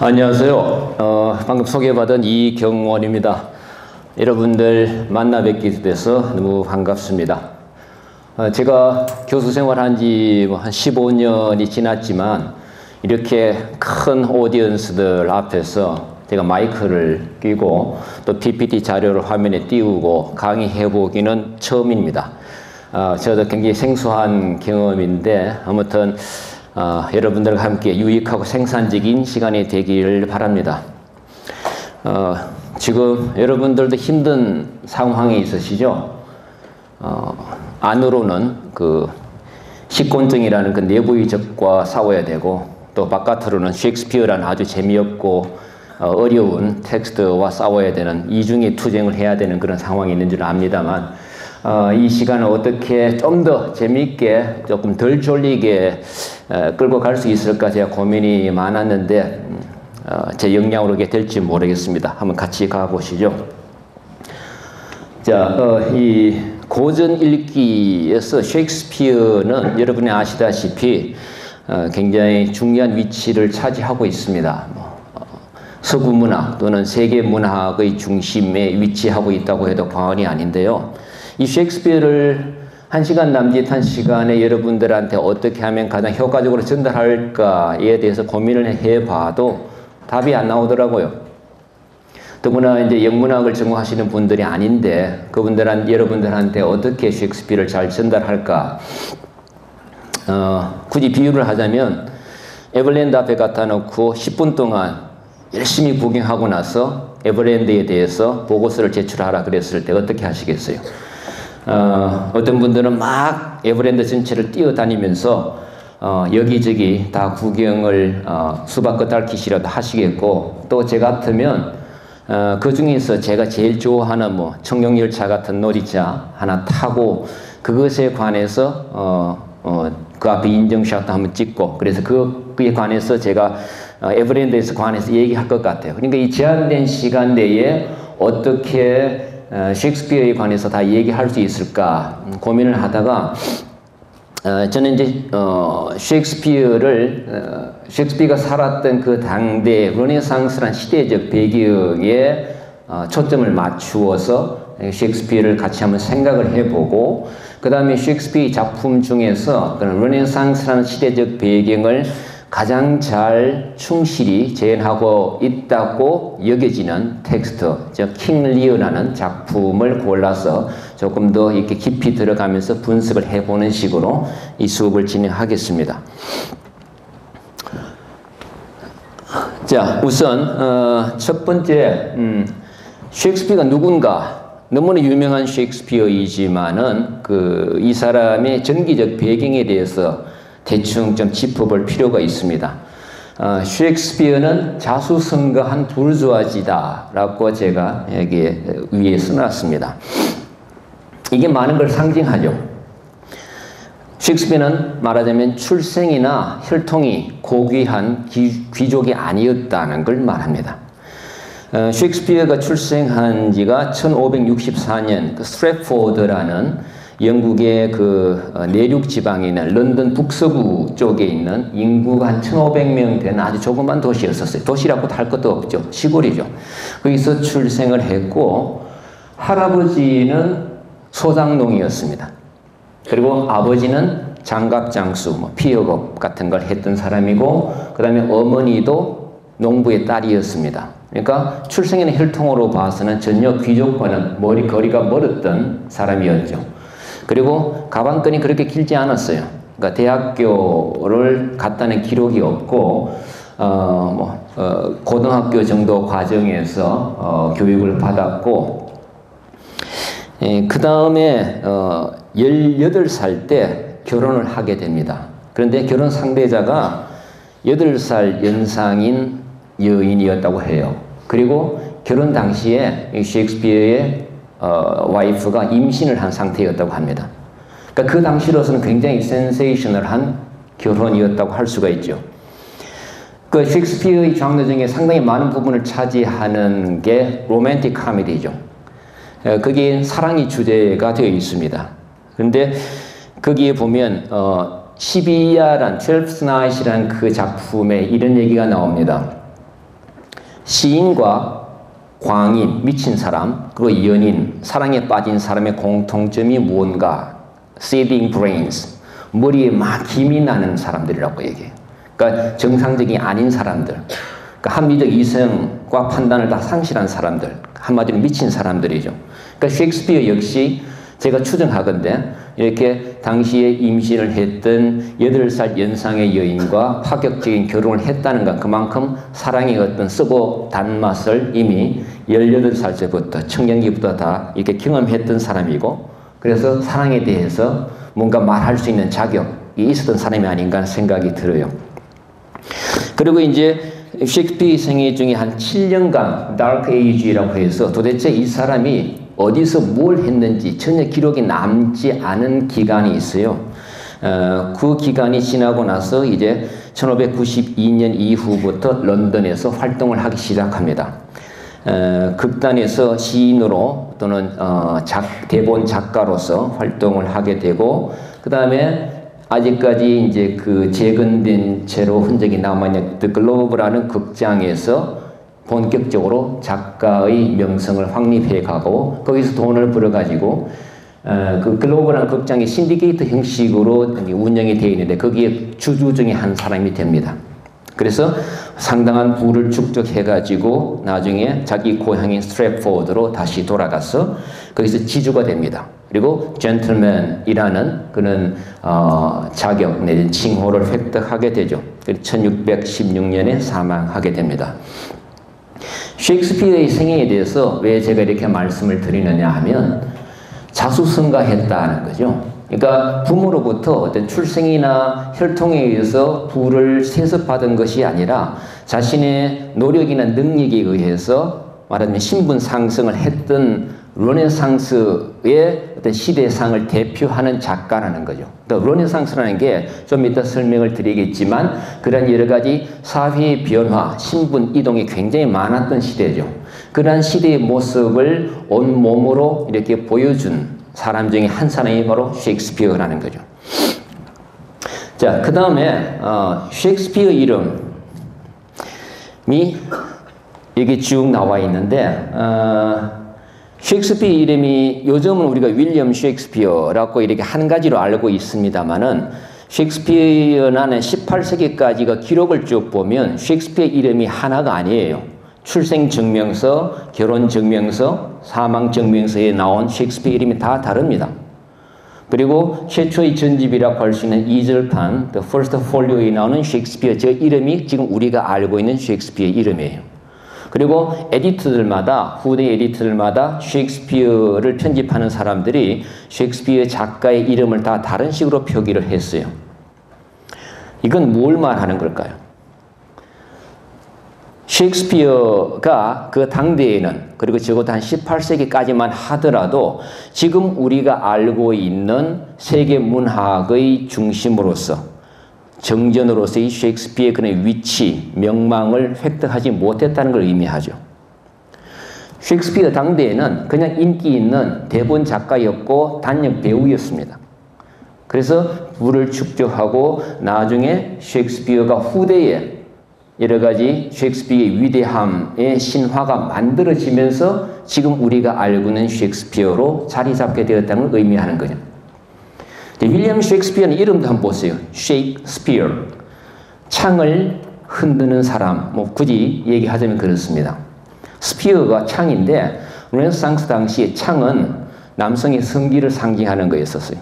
안녕하세요. 방금 소개받은 이경원입니다. 여러분들 만나 뵙게 돼서 너무 반갑습니다. 제가 교수 생활한 지 한 15년이 지났지만 이렇게 큰 오디언스들 앞에서 제가 마이크를 끼고 또 PPT 자료를 화면에 띄우고 강의해보기는 처음입니다. 저도 굉장히 생소한 경험인데 아무튼 여러분들과 함께 유익하고 생산적인 시간이 되기를 바랍니다. 지금 여러분들도 힘든 상황에 있으시죠? 안으로는 그 식곤증이라는 그 내부의 적과 싸워야 되고 또 바깥으로는 셰익스피어라는 아주 재미없고 어려운 텍스트와 싸워야 되는 이중의 투쟁을 해야 되는 그런 상황이 있는 줄 압니다만 이 시간을 어떻게 좀 더 재미있게 조금 덜 졸리게 끌고 갈 수 있을까 제가 고민이 많았는데 제 역량으로 그게 될지 모르겠습니다. 한번 같이 가보시죠. 자, 이 고전 읽기에서 셰익스피어는 여러분이 아시다시피 굉장히 중요한 위치를 차지하고 있습니다. 서구 문학 또는 세계 문학의 중심에 위치하고 있다고 해도 과언이 아닌데요. 이 셰익스피어를 1시간 남짓한 시간에 여러분들한테 어떻게 하면 가장 효과적으로 전달할까에 대해서 고민을 해봐도 답이 안 나오더라고요. 더구나 이제 영문학을 전공하시는 분들이 아닌데 여러분들한테 어떻게 셰익스피어를 잘 전달할까? 굳이 비유를 하자면 에버랜드 앞에 갖다 놓고 10분 동안 열심히 구경하고 나서 에버랜드에 대해서 보고서를 제출하라 그랬을 때 어떻게 하시겠어요? 어떤 분들은 막 에버랜드 전체를 뛰어다니면서 여기저기 다 구경을 수박 겉핥기시라도 하시겠고, 또 제 같으면 그 중에서 제가 제일 좋아하는 청룡열차 같은 놀이차 하나 타고 그것에 관해서 그 앞에 인증샷도 한번 찍고, 그래서 그에 관해서 제가 에버랜드에서 관해서 얘기할 것 같아요. 그러니까 이 제한된 시간 내에 어떻게 셰익스피어에 관해서 다 얘기할 수 있을까 고민을 하다가 저는 이제 셰익스피어가 살았던 그 당대 르네상스란 시대적 배경에 초점을 맞추어서 셰익스피어를 같이 한번 생각을 해보고, 그 다음에 셰익스피어의 작품 중에서 그런 르네상스라는 시대적 배경을 가장 잘 충실히 재현하고 있다고 여겨지는 텍스트, 즉 킹 리어라는 작품을 골라서 조금 더 이렇게 깊이 들어가면서 분석을 해보는 식으로 이 수업을 진행하겠습니다. 자, 우선 첫 번째 셰익스피어가 누군가? 너무나 유명한 셰익스피어이지만은 이 사람의 전기적 배경에 대해서 대충 좀 짚어볼 필요가 있습니다. 셰익스피어는 자수성가한 부르주아지다라고 제가 여기 위에 써놨습니다. 이게 많은 걸 상징하죠. 셰익스피어는 말하자면 출생이나 혈통이 고귀한 귀족이 아니었다는 걸 말합니다. 셰익스피어가 출생한 지가 1564년 스트래포드라는 영국의 그 내륙 지방에 있는 런던 북서부 쪽에 있는 인구가 한 1500명 되는 아주 조그만 도시였었어요. 도시라고도 할 것도 없죠. 시골이죠. 거기서 출생을 했고, 할아버지는 소장농이었습니다. 그리고 아버지는 장갑 장수, 피어업 같은 걸 했던 사람이고, 그 다음에 어머니도 농부의 딸이었습니다. 그러니까 출생이나 혈통으로 봐서는 전혀 귀족과는 거리가 멀었던 사람이었죠. 그리고 가방끈이 그렇게 길지 않았어요. 그러니까 대학교를 갔다는 기록이 없고, 고등학교 정도 과정에서 교육을 받았고, 그 다음에 18살 때 결혼을 하게 됩니다. 그런데 결혼 상대자가 8살 연상인 여인이었다고 해요. 그리고 결혼 당시에 셰익스피어의 와이프가 임신을 한 상태였다고 합니다. 그러니까 그 당시로서는 굉장히 센세이셔널한 결혼이었다고 할 수가 있죠. 그 셰익스피어의 장르 중에 상당히 많은 부분을 차지하는 게 로맨틱 코미디죠. 거기에 사랑이 주제가 되어 있습니다. 그런데 거기에 보면 12야란 12th Night이라는 그 작품에 이런 얘기가 나옵니다. 시인과 광인, 미친 사람, 그리고 연인, 사랑에 빠진 사람의 공통점이 무언가? seething brains, 머리에 막 힘이 나는 사람들이라고 얘기해요. 그러니까 정상적이 아닌 사람들, 그러니까 합리적 이성과 판단을 다 상실한 사람들, 한마디로 미친 사람들이죠. 그러니까 셰익스피어 역시 제가 추정하건대 이렇게 당시에 임신을 했던 8살 연상의 여인과 파격적인 결혼을 했다는 건 그만큼 사랑의 어떤 쓰고 단맛을 이미 18살 때부터 청년기부터 다 이렇게 경험했던 사람이고, 그래서 사랑에 대해서 뭔가 말할 수 있는 자격이 있었던 사람이 아닌가 생각이 들어요. 그리고 이제 셰익스피어 생애 중에 한 7년간 다크 에이지라고 해서 도대체 이 사람이 어디서 뭘 했는지 전혀 기록이 남지 않은 기간이 있어요. 그 기간이 지나고 나서 이제 1592년 이후부터 런던에서 활동을 하기 시작합니다. 극단에서 시인으로 또는 대본 작가로서 활동을 하게 되고, 그 다음에 아직까지 이제 그 재건된 채로 흔적이 남아있는 The Globe라는 극장에서 본격적으로 작가의 명성을 확립해 가고, 거기서 돈을 벌어가지고 그 글로벌한 극장이 신디케이트 형식으로 운영이 되어 있는데 거기에 주주 중에 한 사람이 됩니다. 그래서 상당한 부를 축적해가지고 나중에 자기 고향인 스트랩포드로 다시 돌아가서 거기서 지주가 됩니다. 그리고 젠틀맨이라는 그런 자격 내지 칭호를 획득하게 되죠. 1616년에 사망하게 됩니다. 셰익스피어의 생애에 대해서 왜 제가 이렇게 말씀을 드리느냐 하면 자수성가했다는 거죠. 그러니까 부모로부터 어떤 출생이나 혈통에 의해서 부를 세습받은 것이 아니라 자신의 노력이나 능력에 의해서 말하자면 신분 상승을 했던 르네상스의 어떤 시대상을 대표하는 작가라는 거죠. 그러니까 르네상스라는 게 좀 이따 설명을 드리겠지만 그런 여러 가지 사회의 변화, 신분 이동이 굉장히 많았던 시대죠. 그러한 시대의 모습을 온몸으로 이렇게 보여준 사람 중에 한 사람이 바로 셰익스피어라는 거죠. 자, 그 다음에 셰익스피어 이름이 여기 쭉 나와 있는데 셰익스피어 이름이 요즘은 우리가 윌리엄 셰익스피어라고 이렇게 한 가지로 알고 있습니다만은 셰익스피어는 18세기까지가 기록을 쭉 보면 셰익스피어 이름이 하나가 아니에요. 출생증명서, 결혼증명서, 사망증명서에 나온 셰익스피어 이름이 다 다릅니다. 그리고 최초의 전집이라고 할 수 있는 2절판, The First Folio에 나오는 셰익스피어 저 이름이 지금 우리가 알고 있는 셰익스피어 이름이에요. 그리고 에디터들마다, 후대 에디터들마다 셰익스피어를 편집하는 사람들이 셰익스피어 작가의 이름을 다 다른 식으로 표기를 했어요. 이건 뭘 말하는 걸까요? 셰익스피어가 그 당대에는, 그리고 적어도 한 18세기까지만 하더라도 지금 우리가 알고 있는 세계 문학의 중심으로서 정전으로서의 셰익스피어의 그런 위치, 명망을 획득하지 못했다는 걸 의미하죠. 셰익스피어 당대에는 그냥 인기 있는 대본 작가였고 단역 배우였습니다. 그래서 부를 축적하고 나중에 셰익스피어가 후대에 여러 가지 셰익스피어의 위대함의 신화가 만들어지면서 지금 우리가 알고 있는 셰익스피어로 자리 잡게 되었다는 걸 의미하는 거죠. 윌리엄 셰익스피어는 이름도 한번 보세요. 셰익스피어. 창을 흔드는 사람. 뭐 굳이 얘기하자면 그렇습니다. 스피어가 창인데 르네상스 당시에 창은 남성의 성기를 상징하는 거였었어요.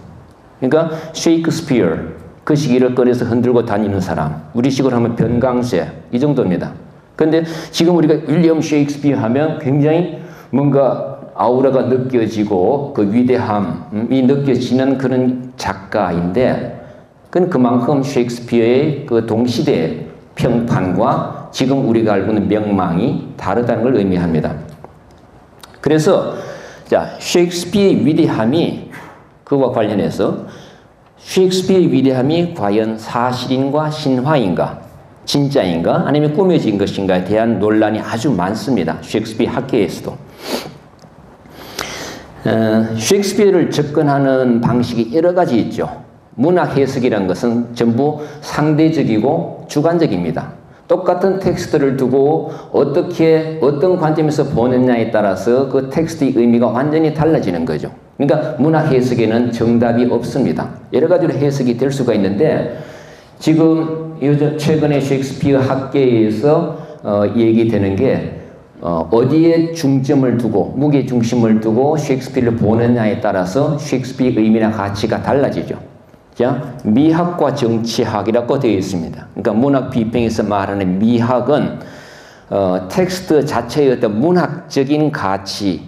그러니까 셰익스피어. 그 시기를 꺼내서 흔들고 다니는 사람. 우리식으로 하면 변강세. 이 정도입니다. 그런데 지금 우리가 윌리엄 셰익스피어 하면 굉장히 뭔가 아우라가 느껴지고 그 위대함이 느껴지는 그런 작가인데 그건 그만큼 셰익스피어의 그 동시대 평판과 지금 우리가 알고 있는 명망이 다르다는 걸 의미합니다. 그래서 자, 셰익스피어의 위대함이 그와 관련해서 셰익스피어의 위대함이 과연 사실인가 신화인가 진짜인가 아니면 꾸며진 것인가에 대한 논란이 아주 많습니다. 셰익스피어 학계에서도. 셰익스피어를 접근하는 방식이 여러 가지 있죠. 문학 해석이라는 것은 전부 상대적이고 주관적입니다. 똑같은 텍스트를 두고 어떤 관점에서 보느냐에 따라서 그 텍스트의 의미가 완전히 달라지는 거죠. 그러니까 문학 해석에는 정답이 없습니다. 여러 가지로 해석이 될 수가 있는데 지금 요즘 최근에 셰익스피어 학계에서 얘기되는 게 어디에 중점을 두고 무게 중심을 두고 셰익스피어를 보느냐에 따라서 셰익스피어의 의미나 가치가 달라지죠. 자, 미학과 정치학이라고 되어 있습니다. 그러니까 문학 비평에서 말하는 미학은 텍스트 자체의 어떤 문학적인 가치를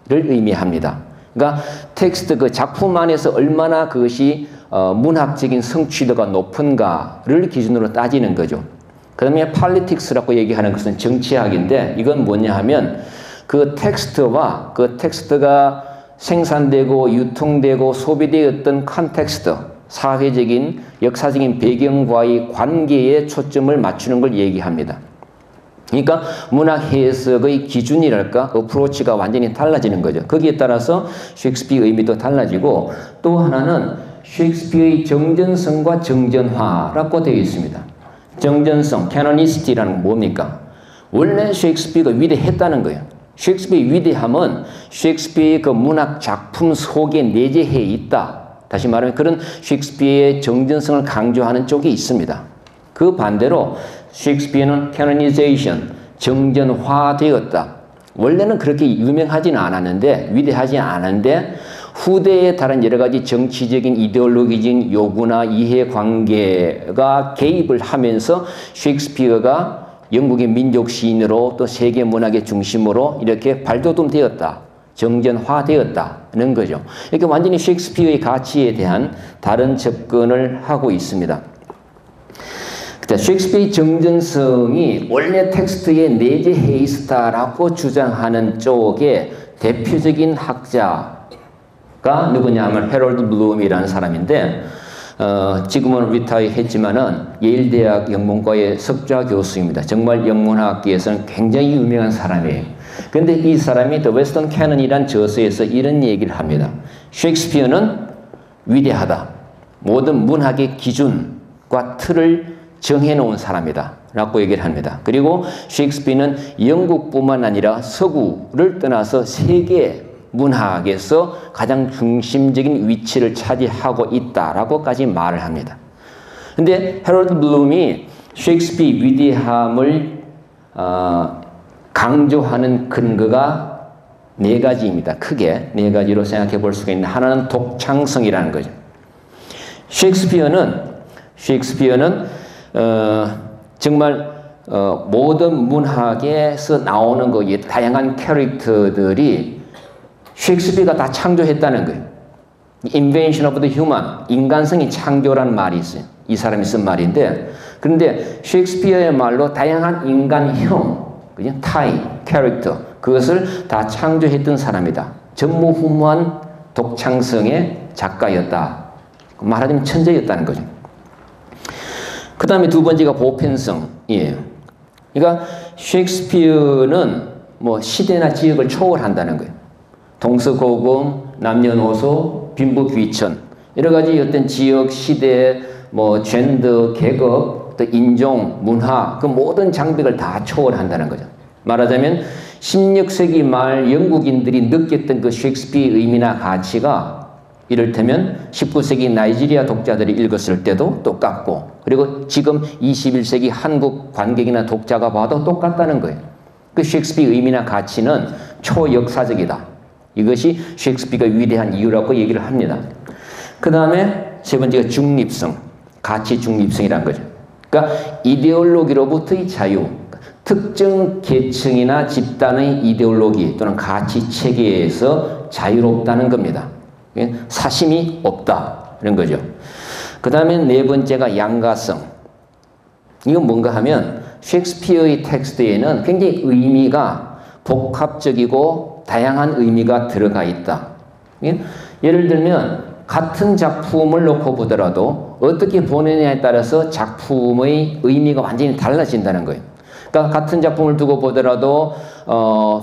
의미합니다. 그러니까 텍스트 그 작품 안에서 얼마나 그것이 문학적인 성취도가 높은가를 기준으로 따지는 거죠. 그 다음에 politics라고 얘기하는 것은 정치학인데 이건 뭐냐 하면 그 텍스트와 그 텍스트가 생산되고 유통되고 소비되었던 컨텍스트, 사회적인 역사적인 배경과의 관계에 초점을 맞추는 걸 얘기합니다. 그러니까 문학 해석의 기준이랄까 어프로치가 완전히 달라지는 거죠. 거기에 따라서 셰익스피어의 의미도 달라지고 또 하나는 셰익스피어의 정전성과 정전화라고 되어 있습니다. 정전성, 캐노니시티라는 건 뭡니까? 원래 셰익스피어가 위대했다는 거예요. 셰익스피어의 위대함은 셰익스피어의 그 문학 작품 속에 내재해 있다. 다시 말하면 그런 셰익스피어의 정전성을 강조하는 쪽이 있습니다. 그 반대로 셰익스피어는 캐노니제이션, 정전화되었다. 원래는 그렇게 유명하지는 않았는데 위대하지 않은데 후대에 다른 여러 가지 정치적인 이데올로기적인 요구나 이해관계가 개입을 하면서 셰익스피어가 영국의 민족 시인으로 또 세계 문학의 중심으로 이렇게 발돋움되었다. 정전화되었다는 거죠. 이렇게 완전히 셰익스피어의 가치에 대한 다른 접근을 하고 있습니다. 셰익스피어의 정전성이 원래 텍스트에 내재해 있었다라고 주장하는 쪽의 대표적인 학자가 누구냐 하면 해럴드 블룸이라는 사람인데 지금은 리타이 했지만은 예일대학 영문과의 석좌 교수입니다. 정말 영문학계에서는 굉장히 유명한 사람이에요. 그런데 이 사람이 The Western Canon이라는 저서에서 이런 얘기를 합니다. 셰익스피어는 위대하다. 모든 문학의 기준과 틀을 정해놓은 사람이다 라고 얘기를 합니다. 그리고 셰익스피어는 영국뿐만 아니라 서구를 떠나서 세계 문학에서 가장 중심적인 위치를 차지하고 있다라고까지 말을 합니다. 근데 해럴드 블룸이 셰익스피어의 위대함을 강조하는 근거가 네 가지입니다. 크게 네 가지로 생각해 볼 수가 있는데 하나는 독창성이라는 거죠. 셰익스피어는 정말 모든 문학에서 나오는 거 다양한 캐릭터들이 셰익스피어가 다 창조했다는 거예요. Invention of the human, 인간성이 창조라는 말이 있어요. 이 사람이 쓴 말인데 그런데 셰익스피어의 말로 다양한 인간형, 그냥 타입, 캐릭터 그것을 다 창조했던 사람이다. 전무후무한 독창성의 작가였다. 말하자면 천재였다는 거죠. 그 다음에 두 번째가 보편성이에요. 그러니까 셰익스피어는 뭐 시대나 지역을 초월한다는 거예요. 동서고금, 남녀노소, 빈부귀천 여러 가지 어떤 지역, 시대, 뭐 젠더, 계급, 또 인종, 문화 그 모든 장벽을 다 초월한다는 거죠. 말하자면 16세기 말 영국인들이 느꼈던 그 셰익스피어의 의미나 가치가 이를테면 19세기 나이지리아 독자들이 읽었을 때도 똑같고 그리고 지금 21세기 한국 관객이나 독자가 봐도 똑같다는 거예요. 그 셰익스피어의 의미나 가치는 초역사적이다. 이것이 셰익스피어가 위대한 이유라고 얘기를 합니다. 그 다음에 세 번째가 중립성, 가치 중립성이라는 거죠. 그러니까 이데올로기로부터의 자유, 특정 계층이나 집단의 이데올로기 또는 가치 체계에서 자유롭다는 겁니다. 사심이 없다는 거죠. 그 다음에 네 번째가 양가성. 이건 뭔가 하면 셰익스피어의 텍스트에는 굉장히 의미가 복합적이고 다양한 의미가 들어가 있다. 예를 들면 같은 작품을 놓고 보더라도 어떻게 보느냐에 따라서 작품의 의미가 완전히 달라진다는 거예요. 그러니까 같은 작품을 두고 보더라도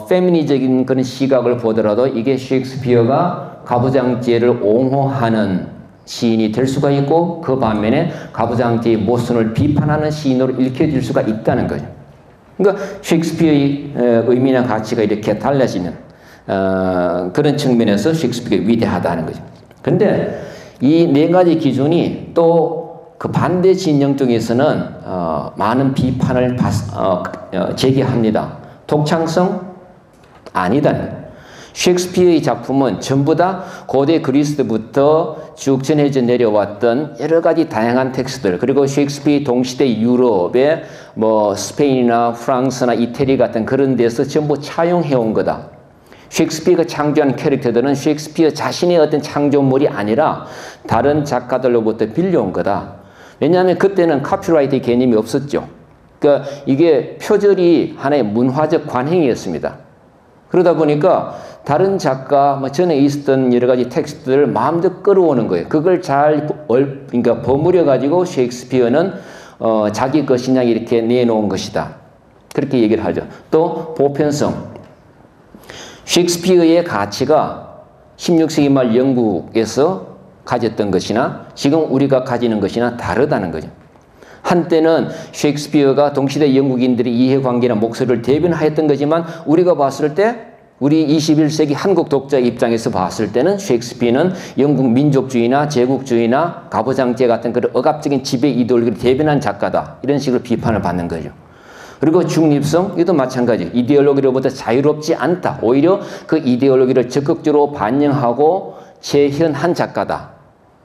페미니적인 그런 시각을 보더라도 이게 셰익스피어가 가부장제를 옹호하는 시인이 될 수가 있고 그 반면에 가부장제의 모순을 비판하는 시인으로 읽혀질 수가 있다는 거죠. 그러니까 셰익스피어의 의미나 가치가 이렇게 달라지는 그런 측면에서 셰익스피어가 위대하다는 거죠. 그런데 이 네 가지 기준이 또 그 반대 진영 쪽에서는 많은 비판을 제기합니다. 독창성? 아니다. 셰익스피어의 작품은 전부 다 고대 그리스부터 쭉 전해져 내려왔던 여러 가지 다양한 텍스트들, 그리고 셰익스피어의 동시대 유럽의 뭐 스페인이나 프랑스나 이태리 같은 그런 데서 전부 차용해온 거다. 셰익스피어가 창조한 캐릭터들은 셰익스피어 자신의 어떤 창조물이 아니라 다른 작가들로부터 빌려온 거다. 왜냐하면 그때는 카피라이트 개념이 없었죠. 그러니까 이게 표절이 하나의 문화적 관행이었습니다. 그러다 보니까 다른 작가, 전에 있었던 여러 가지 텍스트들을 마음대로 끌어오는 거예요. 그걸 잘 그러니까 버무려 가지고 셰익스피어는 자기 것이냐 이렇게 내놓은 것이다. 그렇게 얘기를 하죠. 또 보편성. 셰익스피어의 가치가 16세기 말 영국에서 가졌던 것이나 지금 우리가 가지는 것이나 다르다는 거죠. 한때는 셰익스피어가 동시대 영국인들의 이해관계나 목소리를 대변하였던 거지만 우리가 봤을 때 우리 21세기 한국 독자 입장에서 봤을 때는 셰익스피어는 영국 민족주의나 제국주의나 가부장제 같은 그런 억압적인 지배 이데올로기를 대변한 작가다. 이런 식으로 비판을 받는 거죠. 그리고 중립성, 이것도 마찬가지. 이데올로기로부터 자유롭지 않다. 오히려 그 이데올로기를 적극적으로 반영하고 재현한 작가다.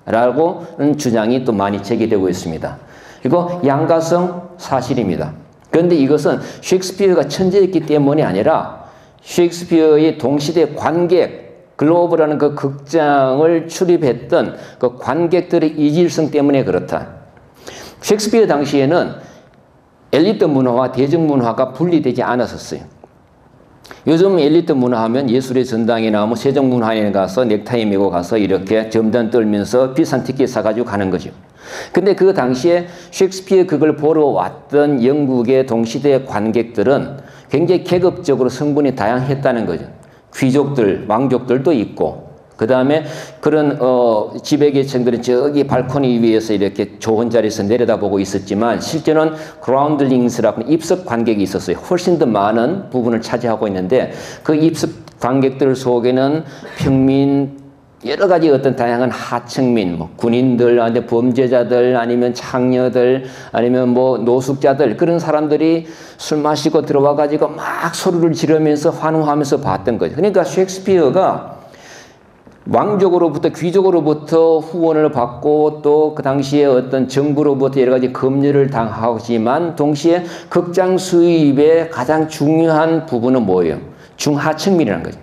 라고는 주장이 또 많이 제기되고 있습니다. 그리고 양가성 사실입니다. 그런데 이것은 셰익스피어가 천재였기 때문이 아니라 셰익스피어의 동시대 관객, 글로브라는 그 극장을 출입했던 그 관객들의 이질성 때문에 그렇다. 셰익스피어 당시에는 엘리트 문화와 대중문화가 분리되지 않았었어요. 요즘 엘리트 문화하면 예술의 전당에 나오면 세종문화회에 가서 넥타이 메고 가서 이렇게 점단 떨면서 비싼 티켓 사가지고 가는 거죠. 근데 그 당시에 셰익스피어 그걸 보러 왔던 영국의 동시대 관객들은 굉장히 계급적으로 성분이 다양했다는 거죠. 귀족들, 왕족들도 있고, 그 다음에 그런 지배계층들은 저기 발코니 위에서 이렇게 좋은 자리에서 내려다보고 있었지만 실제는 그라운드링스라고 입석 관객이 있었어요. 훨씬 더 많은 부분을 차지하고 있는데 그 입석 관객들 속에는 평민, 여러 가지 어떤 다양한 하층민, 뭐 군인들, 아니 범죄자들, 아니면 창녀들, 아니면 뭐 노숙자들, 그런 사람들이 술 마시고 들어와 가지고 막 소리를 지르면서 환호하면서 봤던 거죠. 그러니까 셰익스피어가 왕족으로부터 귀족으로부터 후원을 받고 또 그 당시에 어떤 정부로부터 여러 가지 검열을 당하지만 동시에 극장 수입의 가장 중요한 부분은 뭐예요? 중하층민이라는 거죠.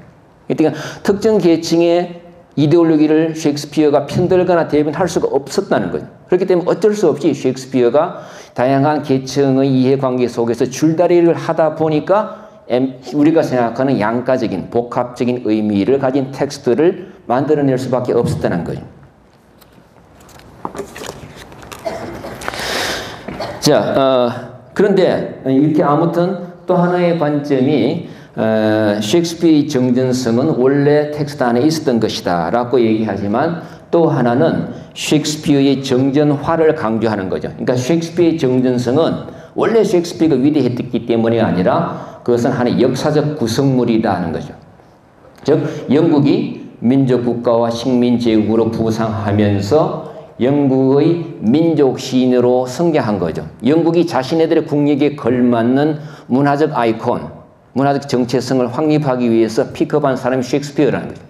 그러니까 특정 계층의 이데올로기를 셰익스피어가 편들거나 대변할 수가 없었다는 거죠. 그렇기 때문에 어쩔 수 없이 셰익스피어가 다양한 계층의 이해관계 속에서 줄다리를 하다 보니까 우리가 생각하는 양가적인 복합적인 의미를 가진 텍스트를 만들어낼 수밖에 없었다는 거죠. 자, 그런데 이렇게 아무튼 또 하나의 관점이 셰익스피어의 정전성은 원래 텍스트 안에 있었던 것이다 라고 얘기하지만 또 하나는 셰익스피어의 정전화를 강조하는 거죠. 그러니까 셰익스피어의 정전성은 원래 셰익스피어가 위대했기 때문이 아니라 그것은 하나의 역사적 구성물이라는 거죠. 즉 영국이 민족국가와 식민제국으로 부상하면서 영국의 민족 시인으로 성장한 거죠. 영국이 자신네들의 국력에 걸맞는 문화적 아이콘, 문화적 정체성을 확립하기 위해서 픽업한 사람이 셰익스피어라는 거죠.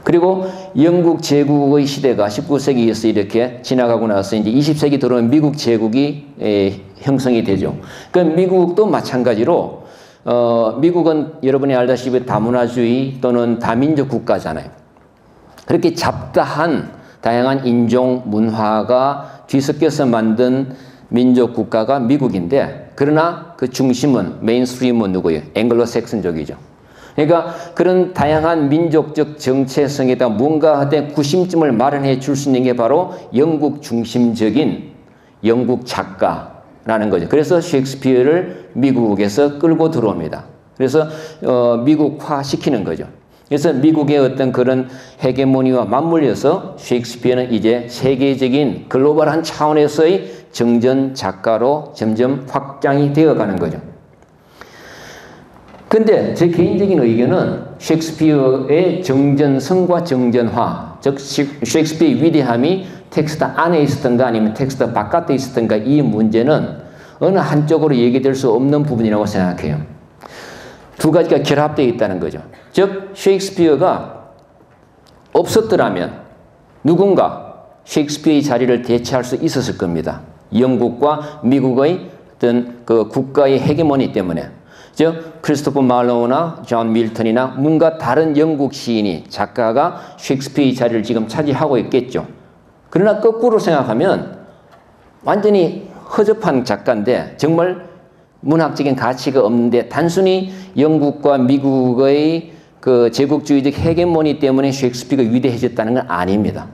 그리고 영국 제국의 시대가 19세기에서 이렇게 지나가고 나서 이제 20세기 들어오면 미국 제국이 형성이 되죠. 그 미국도 마찬가지로 미국은 여러분이 알다시피 다문화주의 또는 다민족 국가잖아요. 그렇게 잡다한 다양한 인종 문화가 뒤섞여서 만든 민족 국가가 미국인데 그러나 그 중심은 메인스트림은 누구예요? 앵글로색슨족이죠. 그러니까 그런 다양한 민족적 정체성에다 뭔가 된 구심점을 마련해 줄 수 있는 게 바로 영국 중심적인 영국 작가라는 거죠. 그래서 셰익스피어를 미국에서 끌고 들어옵니다. 그래서 미국화 시키는 거죠. 그래서 미국의 어떤 그런 헤게모니와 맞물려서 셰익스피어는 이제 세계적인 글로벌한 차원에서의 정전 작가로 점점 확장이 되어가는 거죠. 근데 제 개인적인 의견은 셰익스피어의 정전성과 정전화, 즉 셰익스피어의 위대함이 텍스트 안에 있었던가 아니면 텍스트 바깥에 있었던가 이 문제는 어느 한쪽으로 얘기될 수 없는 부분이라고 생각해요. 두 가지가 결합되어 있다는 거죠. 즉 셰익스피어가 없었더라면 누군가 셰익스피어의 자리를 대체할 수 있었을 겁니다. 영국과 미국의 어떤 그 국가의 헤게모니 때문에. 즉 크리스토퍼 말로우나 존 밀턴이나 뭔가 다른 영국 시인이 작가가 셰익스피어의 자리를 지금 차지하고 있겠죠. 그러나 거꾸로 생각하면 완전히 허접한 작가인데 정말 문학적인 가치가 없는데 단순히 영국과 미국의 그 제국주의적 헤게모니 때문에 셰익스피어가 위대해졌다는 건 아닙니다.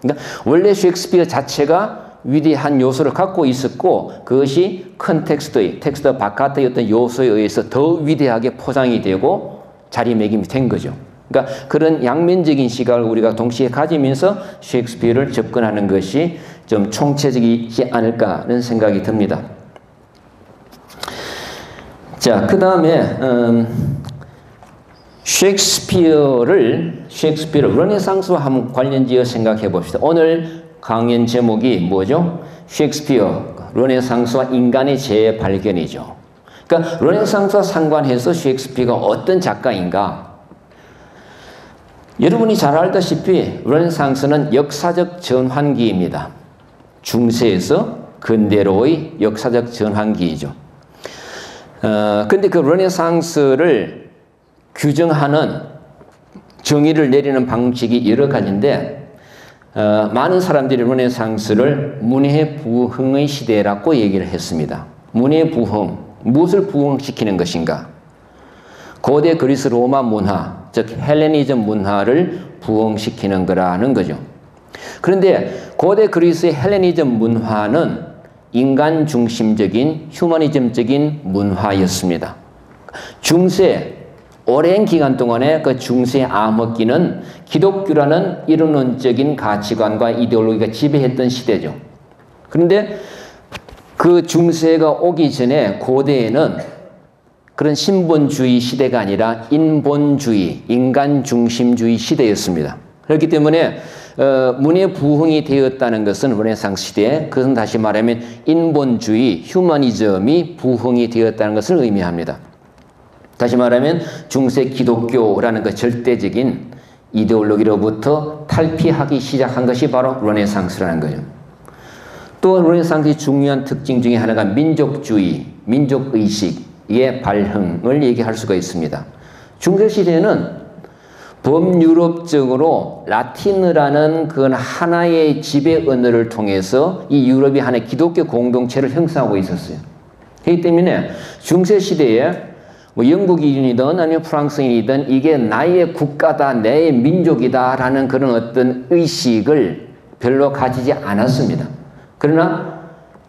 그러니까 원래 셰익스피어 자체가 위대한 요소를 갖고 있었고 그것이 컨텍스트의 텍스트 바깥의 어떤 요소에 의해서 더 위대하게 포장이 되고 자리매김이 된 거죠. 그러니까 그런 양면적인 시각을 우리가 동시에 가지면서 셰익스피어를 접근하는 것이 좀 총체적이지 않을까 하는 생각이 듭니다. 자, 그 다음에 셰익스피어를 르네상스와 한번 관련지어 생각해 봅시다. 오늘 강연 제목이 뭐죠? 셰익스피어, 르네상스와 인간의 재발견이죠. 그러니까 르네상스와 상관해서 셰익스피어가 어떤 작가인가? 여러분이 잘 알다시피 르네상스는 역사적 전환기입니다. 중세에서 근대로의 역사적 전환기이죠. 근데 그 르네상스를 규정하는 정의를 내리는 방식이 여러 가지인데 많은 사람들이 르네상스를 문해 부흥의 시대라고 얘기를 했습니다. 문해 부흥, 무엇을 부흥시키는 것인가? 고대 그리스 로마 문화, 즉 헬레니즘 문화를 부흥시키는 거라는 거죠. 그런데 고대 그리스의 헬레니즘 문화는 인간 중심적인 휴머니즘적인 문화였습니다. 중세 오랜 기간 동안에 그 중세의 암흑기는 기독교라는 이론론적인 가치관과 이데올로기가 지배했던 시대죠. 그런데 그 중세가 오기 전에 고대에는 그런 신본주의 시대가 아니라 인본주의, 인간 중심주의 시대였습니다. 그렇기 때문에 문해 부흥이 되었다는 것은 르네상스 시대에 그것은 다시 말하면 인본주의, 휴머니즘이 부흥이 되었다는 것을 의미합니다. 다시 말하면 중세 기독교라는 그 절대적인 이데올로기로부터 탈피하기 시작한 것이 바로 르네상스라는 거죠. 또 르네상스의 중요한 특징 중에 하나가 민족주의, 민족의식의 발흥을 얘기할 수가 있습니다. 중세시대에는 범유럽적으로 라틴어라는 그 하나의 지배 언어를 통해서 이 유럽이 하나의 기독교 공동체를 형성하고 있었어요. 그렇기 때문에 중세시대에 뭐 영국인이든 아니면 프랑스인이든 이게 나의 국가다, 내 민족이다라는 그런 어떤 의식을 별로 가지지 않았습니다. 그러나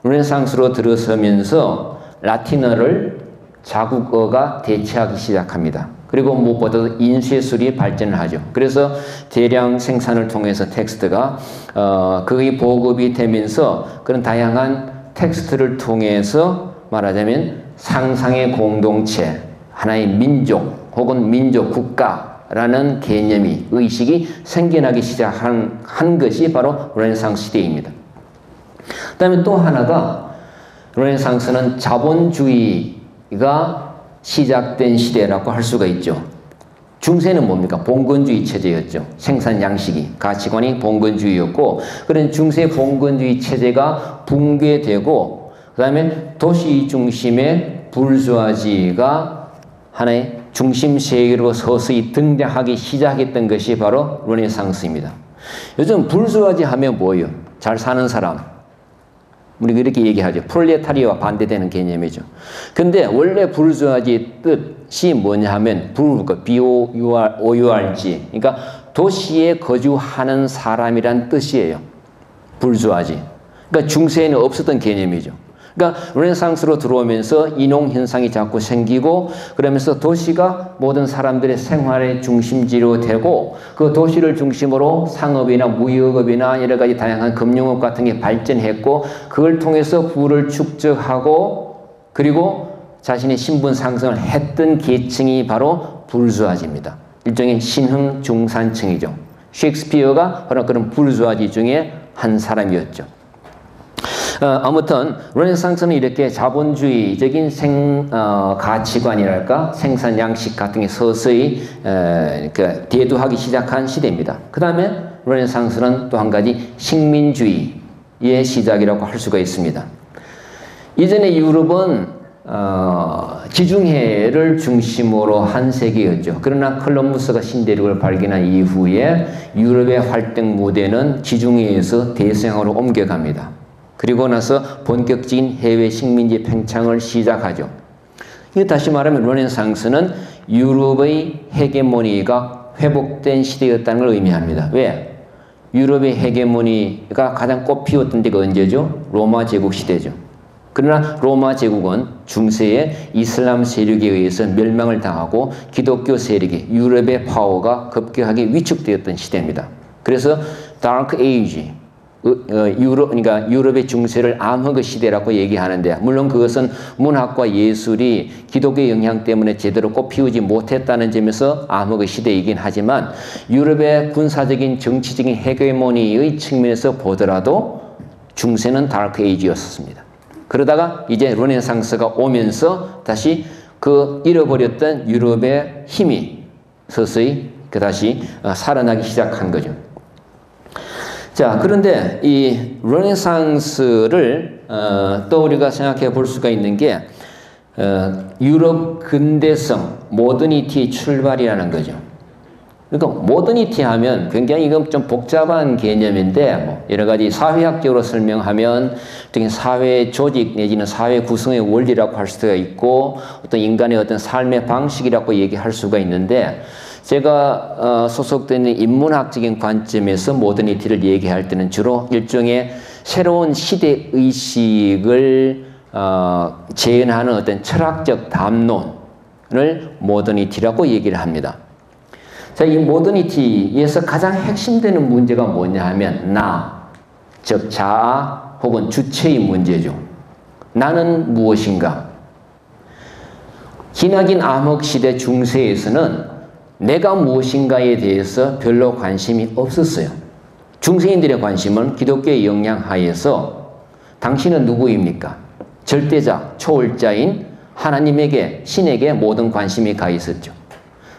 르네상스로 들어서면서 라틴어를 자국어가 대체하기 시작합니다. 그리고 무엇보다도 인쇄술이 발전을 하죠. 그래서 대량 생산을 통해서 텍스트가 그게 보급이 되면서 그런 다양한 텍스트를 통해서 말하자면 상상의 공동체, 하나의 민족 혹은 민족 국가라는 개념이 의식이 생겨나기 시작한 것이 바로 르네상스 시대입니다. 그 다음에 또 하나가 르네상스는 자본주의가 시작된 시대라고 할 수가 있죠. 중세는 뭡니까? 봉건주의 체제였죠. 생산 양식이, 가치관이 봉건주의였고 그런 중세 봉건주의 체제가 붕괴되고 그 다음에 도시 중심의 불주아지가 하나의 중심 세계로 서서히 등장하기 시작했던 것이 바로 르네상스입니다. 요즘 불주아지 하면 뭐예요? 잘 사는 사람. 우리가 이렇게 얘기하죠. 프롤레타리아와 반대되는 개념이죠. 근데 원래 불주아지의 뜻이 뭐냐 하면 B-O-U-R-G 그러니까 도시에 거주하는 사람이란 뜻이에요. 불주아지. 그러니까 중세에는 없었던 개념이죠. 그러니까 르네상스로 들어오면서 인용 현상이 자꾸 생기고 그러면서 도시가 모든 사람들의 생활의 중심지로 되고 그 도시를 중심으로 상업이나 무역업이나 여러 가지 다양한 금융업 같은 게 발전했고 그걸 통해서 부를 축적하고 그리고 자신의 신분 상승을 했던 계층이 바로 불주아지입니다. 일종의 신흥 중산층이죠. 셰익스피어가 바로 그런 불주아지 중에 한 사람이었죠. 아무튼 르네상스는 이렇게 자본주의적인 가치관이랄까 생산 양식 같은 게 서서히 대두하기 시작한 시대입니다. 그 다음에 르네상스는 또 한 가지 식민주의의 시작이라고 할 수가 있습니다. 이전에 유럽은 지중해를 중심으로 한 세계였죠. 그러나 콜럼부스가 신대륙을 발견한 이후에 유럽의 활동 무대는 지중해에서 대서양으로 옮겨갑니다. 그리고 나서 본격적인 해외 식민지 팽창을 시작하죠. 다시 말하면 르네상스는 유럽의 헤게모니가 회복된 시대였다는 걸 의미합니다. 왜? 유럽의 헤게모니가 가장 꽃피웠던 때가 언제죠? 로마 제국 시대죠. 그러나 로마 제국은 중세의 이슬람 세력에 의해서 멸망을 당하고 기독교 세력이 유럽의 파워가 급격하게 위축되었던 시대입니다. 그래서 다크 에이지, 그러니까 유럽의 중세를 암흑의 시대라고 얘기하는데 물론 그것은 문학과 예술이 기독교의 영향 때문에 제대로 꽃피우지 못했다는 점에서 암흑의 시대이긴 하지만 유럽의 군사적인 정치적인 헤게모니의 측면에서 보더라도 중세는 다크 에이지였습니다. 그러다가 이제 르네상스가 오면서 다시 그 잃어버렸던 유럽의 힘이 서서히 다시 살아나기 시작한 거죠. 자, 그런데 이 르네상스를 또 우리가 생각해 볼 수가 있는 게 유럽 근대성, 모더니티의 출발이라는 거죠. 그러니까 모더니티 하면 굉장히 이건 좀 복잡한 개념인데 뭐 여러 가지 사회학적으로 설명하면 어떤 사회 조직 내지는 사회 구성의 원리라고 할 수가 있고 어떤 인간의 어떤 삶의 방식이라고 얘기할 수가 있는데 제가 소속되는 인문학적인 관점에서 모더니티를 얘기할 때는 주로 일종의 새로운 시대의식을 재현하는 어떤 철학적 담론을 모더니티라고 얘기를 합니다. 자, 이 모더니티에서 가장 핵심되는 문제가 뭐냐 하면 나, 즉 자아 혹은 주체의 문제죠. 나는 무엇인가? 기나긴 암흑시대 중세에서는 내가 무엇인가에 대해서 별로 관심이 없었어요. 중세인들의 관심은 기독교의 영향 하에서 당신은 누구입니까? 절대자, 초월자인 하나님에게, 신에게 모든 관심이 가 있었죠.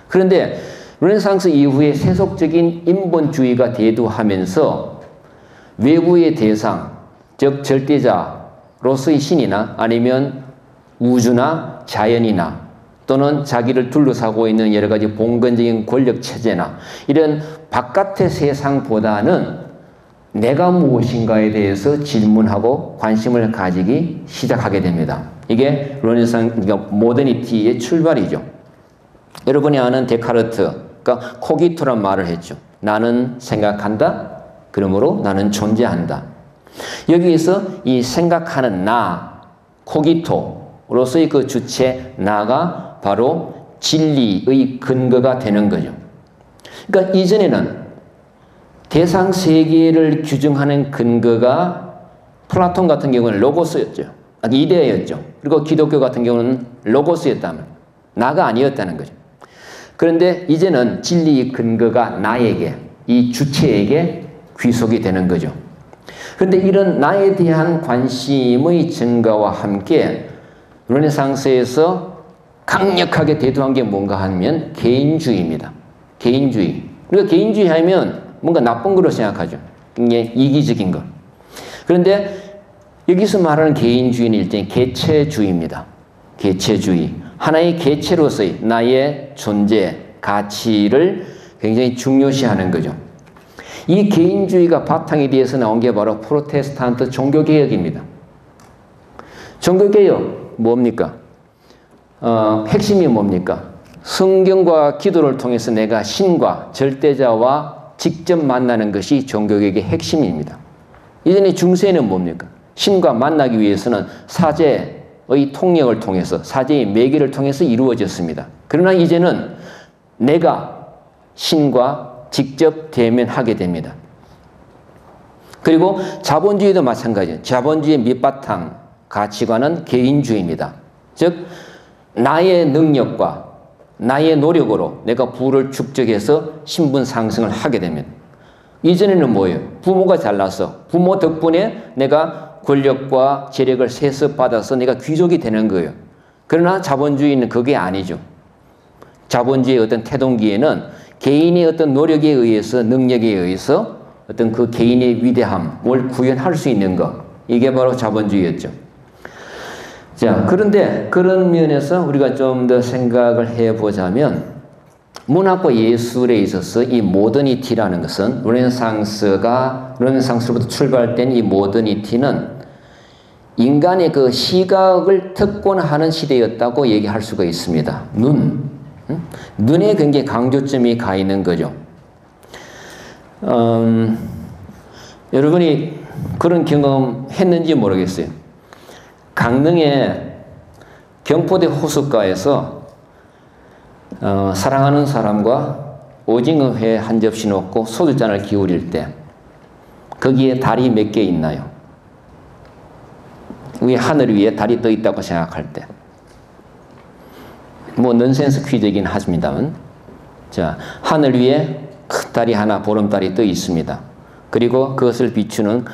그런데 르네상스 이후에 세속적인 인본주의가 대두하면서 외부의 대상, 즉 절대자로서의 신이나 아니면 우주나 자연이나 또는 자기를 둘러싸고 있는 여러 가지 봉건적인 권력 체제나 이런 바깥의 세상보다는 내가 무엇인가에 대해서 질문하고 관심을 가지기 시작하게 됩니다. 이게 그러니까 모더니티의 출발이죠. 여러분이 아는 데카르트가 코기토란 말을 했죠. 나는 생각한다. 그러므로 나는 존재한다. 여기에서 이 생각하는 나, 코기토로서의 그 주체 나가 바로 진리의 근거가 되는 거죠. 그러니까 이전에는 대상 세계를 규정하는 근거가 플라톤 같은 경우는 로고스였죠. 이데아였죠. 그리고 기독교 같은 경우는 로고스였다면 나가 아니었다는 거죠. 그런데 이제는 진리의 근거가 나에게, 이 주체에게 귀속이 되는 거죠. 그런데 이런 나에 대한 관심의 증가와 함께 르네상스에서 강력하게 대두한 게 뭔가 하면 개인주의입니다. 개인주의. 우리가 개인주의 하면 뭔가 나쁜 거로 생각하죠. 이게 이기적인 것. 그런데 여기서 말하는 개인주의는 일종의 개체주의입니다. 개체주의. 하나의 개체로서의 나의 존재, 가치를 굉장히 중요시하는 거죠. 이 개인주의가 바탕이 되어서 나온 게 바로 프로테스탄트 종교개혁입니다. 종교개혁 뭡니까? 핵심이 뭡니까? 성경과 기도를 통해서 내가 신과 절대자와 직접 만나는 것이 종교개혁의 핵심입니다. 이전에 중세는 뭡니까? 신과 만나기 위해서는 사제의 통역을 통해서, 사제의 매개를 통해서 이루어졌습니다. 그러나 이제는 내가 신과 직접 대면하게 됩니다. 그리고 자본주의도 마찬가지예요. 자본주의의 밑바탕 가치관은 개인주의입니다. 즉 나의 능력과 나의 노력으로 내가 부를 축적해서 신분 상승을 하게 됩니다. 이전에는 뭐예요? 부모가 잘나서 부모 덕분에 내가 권력과 재력을 세습받아서 내가 귀족이 되는 거예요. 그러나 자본주의는 그게 아니죠. 자본주의의 어떤 태동기에는 개인의 어떤 노력에 의해서, 능력에 의해서 어떤 그 개인의 위대함을 구현할 수 있는 것, 이게 바로 자본주의였죠. 자, 그런데 그런 면에서 우리가 좀 더 생각을 해보자면 문학과 예술에 있어서 이 모더니티라는 것은 르네상스로부터 출발된 이 모더니티는 인간의 그 시각을 특권하는 시대였다고 얘기할 수가 있습니다. 눈에 굉장히 강조점이 가 있는 거죠. 여러분이 그런 경험 했는지 모르겠어요. 강릉의 경포대 호숫가에서 사랑하는 사람과 오징어회 한 접시 놓고 소주잔을 기울일 때 거기에 달이 몇 개 있나요? 위에 하늘 위에 달이 떠 있다고 생각할 때, 뭐 넌센스 퀴즈이긴 하십니다만, 자, 하늘 위에 큰 달이 하나, 보름달이 떠 있습니다. 그리고 그것을 비추는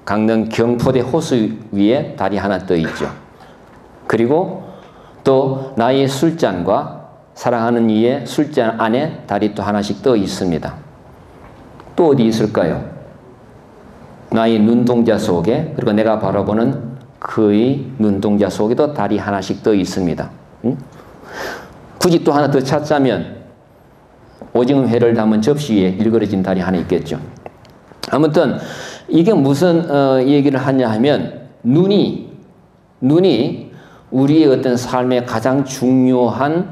강릉 경포대 호수 위에 달이 하나 떠 있죠. 그리고 또 나의 술잔과 사랑하는 이의 술잔 안에 달이 또 하나씩 떠 있습니다. 또 어디 있을까요? 나의 눈동자 속에, 그리고 내가 바라보는 그의 눈동자 속에도 달이 하나씩 떠 있습니다. 굳이 또 하나 더 찾자면 오징어회를 담은 접시 위에 일그러진 달이 하나 있겠죠. 아무튼 이게 무슨 얘기를 하냐 하면 눈이 우리의 어떤 삶의 가장 중요한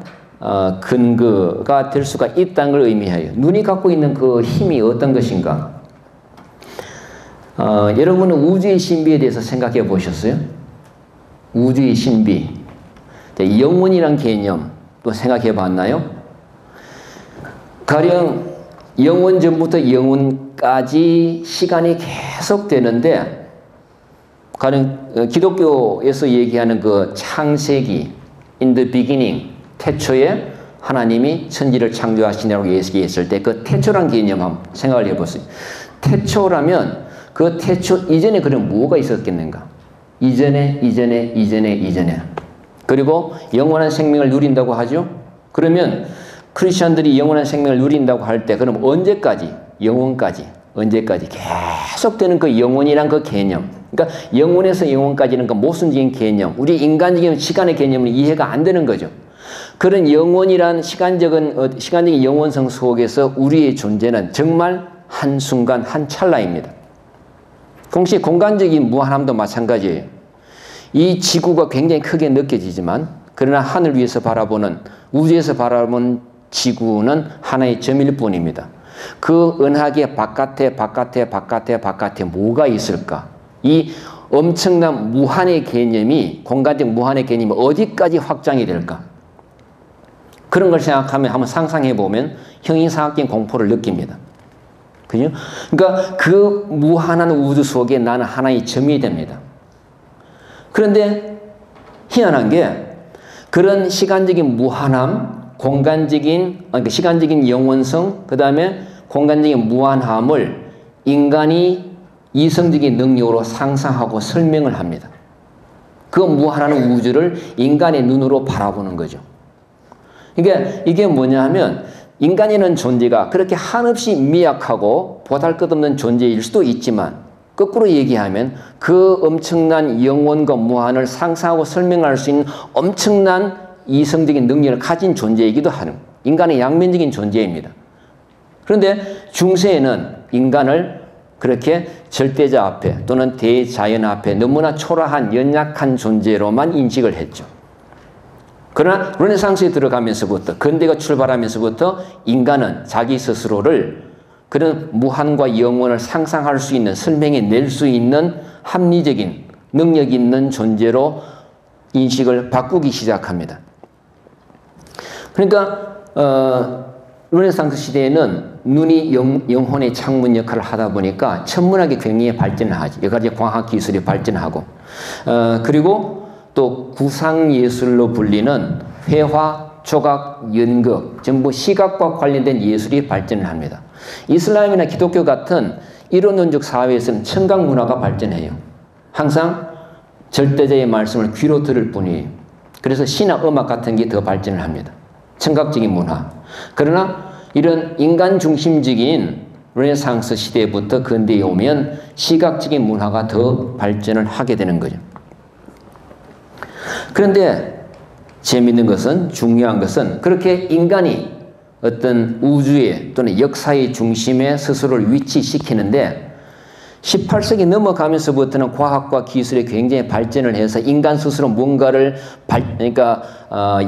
근거가 될 수가 있다는 걸 의미해요. 눈이 갖고 있는 그 힘이 어떤 것인가? 여러분은 우주의 신비에 대해서 생각해 보셨어요? 우주의 신비. 영혼이란 개념 또 생각해 봤나요? 가령 영원 전부터 영원까지 시간이 계속 되는데, 가령 기독교에서 얘기하는 그 창세기, in the beginning, 태초에 하나님이 천지를 창조하시냐고 얘기했을 때 그 태초란 개념 한번 생각을 해보세요. 태초라면 그 태초 이전에 그럼 뭐가 있었겠는가? 이전에. 그리고 영원한 생명을 누린다고 하죠? 그러면 크리스천들이 영원한 생명을 누린다고 할 때 그럼 언제까지? 영원까지. 언제까지? 계속되는 그 영원이란 그 개념. 그러니까 영원에서 영원까지는 그 모순적인 개념. 우리 인간적인 시간의 개념은 이해가 안 되는 거죠. 그런 영원이란 시간적인 영원성 속에서 우리의 존재는 정말 한순간 한 찰나입니다. 동시에 공간적인 무한함도 마찬가지예요. 이 지구가 굉장히 크게 느껴지지만 그러나 하늘 위에서 바라보는, 우주에서 바라보는 지구는 하나의 점일 뿐입니다. 그 은하계 바깥에 뭐가 있을까? 이 엄청난 무한의 개념이, 공간적 무한의 개념이 어디까지 확장이 될까? 그런 걸 생각하면 한번 상상해 보면 형이상학적인 공포를 느낍니다. 그죠? 그러니까 그 무한한 우주 속에 나는 하나의 점이 됩니다. 그런데 희한한 게 그런 시간적인 무한함, 시간적인 영원성, 그 다음에 공간적인 무한함을 인간이 이성적인 능력으로 상상하고 설명을 합니다. 그 무한한 우주를 인간의 눈으로 바라보는 거죠. 그러니까 이게 뭐냐 하면 인간이라는 존재가 그렇게 한없이 미약하고 보잘것없는 존재일 수도 있지만 거꾸로 얘기하면 그 엄청난 영원과 무한을 상상하고 설명할 수 있는 엄청난 이성적인 능력을 가진 존재이기도 하는 인간의 양면적인 존재입니다. 그런데 중세에는 인간을 그렇게 절대자 앞에 또는 대자연 앞에 너무나 초라한 연약한 존재로만 인식을 했죠. 그러나 르네상스에 들어가면서부터, 근대가 출발하면서부터 인간은 자기 스스로를 그런 무한과 영원을 상상할 수 있는, 설명해 낼 수 있는 합리적인 능력 있는 존재로 인식을 바꾸기 시작합니다. 그러니까 르네상스 시대에는 눈이 영혼의 창문 역할을 하다 보니까 천문학이 굉장히 발전을 하지. 여러 가지 과학 기술이 발전하고 그리고 또 구상예술로 불리는 회화, 조각, 연극 전부 시각과 관련된 예술이 발전을 합니다. 이슬람이나 기독교 같은 이론론적 사회에서는 청각 문화가 발전해요. 항상 절대자의 말씀을 귀로 들을 뿐이에요. 그래서 시나 음악 같은 게 더 발전을 합니다. 청각적인 문화. 그러나 이런 인간 중심적인 르네상스 시대부터 근대에 오면 시각적인 문화가 더 발전을 하게 되는 거죠. 그런데 재미있는 것은, 중요한 것은 그렇게 인간이 어떤 우주의 또는 역사의 중심에 스스로를 위치시키는데 18세기 넘어가면서부터는 과학과 기술이 굉장히 발전을 해서 인간 스스로 뭔가를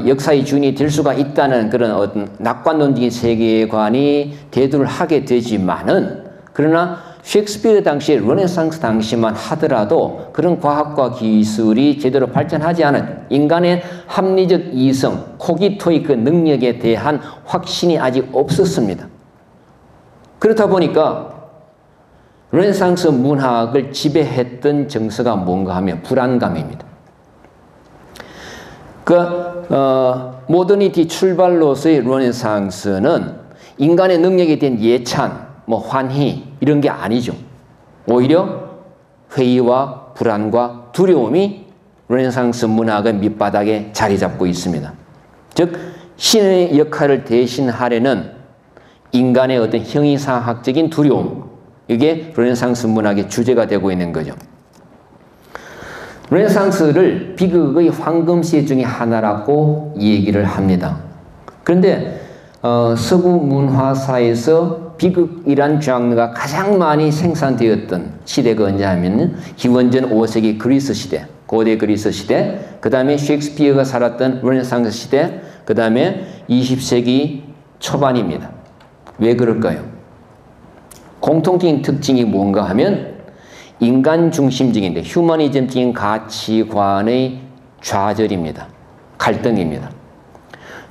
역사의 주인이 될 수가 있다는 그런 어떤 낙관론적인 세계관이 대두를 하게 되지만은, 그러나 셰익스피어 당시에 르네상스 당시만 하더라도 그런 과학과 기술이 제대로 발전하지 않은 인간의 합리적 이성, 코기토의 그 능력에 대한 확신이 아직 없었습니다. 그렇다 보니까 르네상스 문학을 지배했던 정서가 뭔가 하면 불안감입니다. 모더니티 출발로서의 르네상스는 인간의 능력에 대한 예찬, 환희 이런 게 아니죠. 오히려 회의와 불안과 두려움이 르네상스 문학의 밑바닥에 자리 잡고 있습니다. 즉 신의 역할을 대신하려는 인간의 어떤 형이상학적인 두려움, 이게 르네상스 문학의 주제가 되고 있는 거죠. 르네상스를 비극의 황금시대 중에 하나라고 얘기를 합니다. 그런데 서구 문화사에서 비극이란 장르가 가장 많이 생산되었던 시대가 언제 하면 기원전 5세기 그리스 시대, 고대 그리스 시대, 그 다음에 셰익스피어가 살았던 르네상스 시대, 그 다음에 20세기 초반입니다. 왜 그럴까요? 공통적인 특징이 뭔가 하면 인간 중심적인데 휴머니즘적인 가치관의 좌절입니다. 갈등입니다.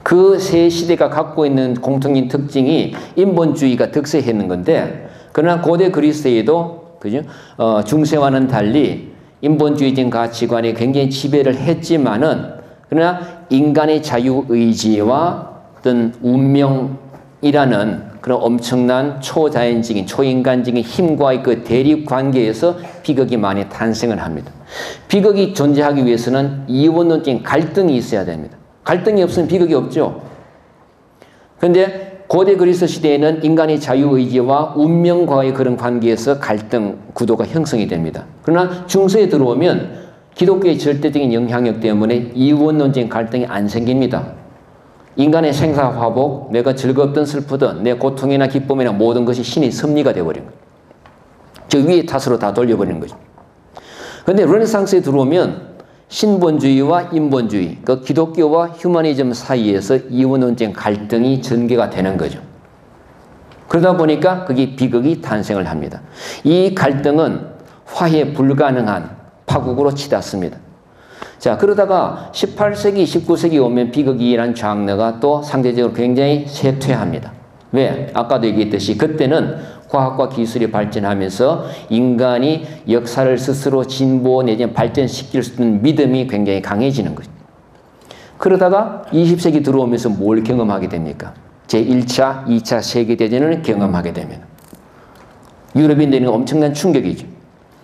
그 세 시대가 갖고 있는 공통적인 특징이 인본주의가 득세했는 건데, 그러나 고대 그리스에도 그죠? 중세와는 달리 인본주의적인 가치관이 굉장히 지배를 했지만은, 그러나 인간의 자유의지와 어떤 운명이라는 그런 엄청난 초자연적인 초인간적인 힘과의 그 대립 관계에서 비극이 많이 탄생을 합니다. 비극이 존재하기 위해서는 이원론적인 갈등이 있어야 됩니다. 갈등이 없으면 비극이 없죠. 그런데 고대 그리스 시대에는 인간의 자유의지와 운명과의 그런 관계에서 갈등 구도가 형성이 됩니다. 그러나 중세에 들어오면 기독교의 절대적인 영향력 때문에 이원론적인 갈등이 안 생깁니다. 인간의 생사화복, 내가 즐겁든 슬프든 내 고통이나 기쁨이나 모든 것이 신의 섭리가 되어버린 거예요. 저 위의 탓으로 다 돌려버리는 거죠. 그런데 르네상스에 들어오면 신본주의와 인본주의, 그 기독교와 휴머니즘 사이에서 이원론적인 갈등이 전개가 되는 거죠. 그러다 보니까 그게 비극이 탄생을 합니다. 이 갈등은 화해 불가능한 파국으로 치닫습니다. 자, 그러다가 18세기, 19세기 오면 비극이란 장르가 또 상대적으로 굉장히 쇠퇴합니다. 왜? 아까도 얘기했듯이 그때는 과학과 기술이 발전하면서 인간이 역사를 스스로 진보 내지는 발전시킬 수 있는 믿음이 굉장히 강해지는 거죠. 그러다가 20세기 들어오면서 뭘 경험하게 됩니까? 제1차, 2차 세계대전을 경험하게 되면 유럽인들은 엄청난 충격이죠.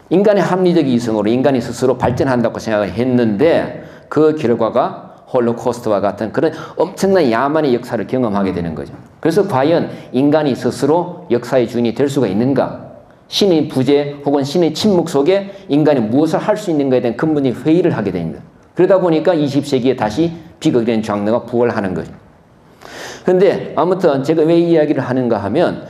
인간의 합리적 이성으로 인간이 스스로 발전한다고 생각을 했는데 그 결과가 홀로코스트와 같은 그런 엄청난 야만의 역사를 경험하게 되는 거죠. 그래서 과연 인간이 스스로 역사의 주인이 될 수가 있는가? 신의 부재 혹은 신의 침묵 속에 인간이 무엇을 할 수 있는가에 대한 근본적인 회의를 하게 됩니다. 그러다 보니까 20세기에 다시 비극이라는 장르가 부활하는 거죠. 그런데 아무튼 제가 왜 이야기를 하는가 하면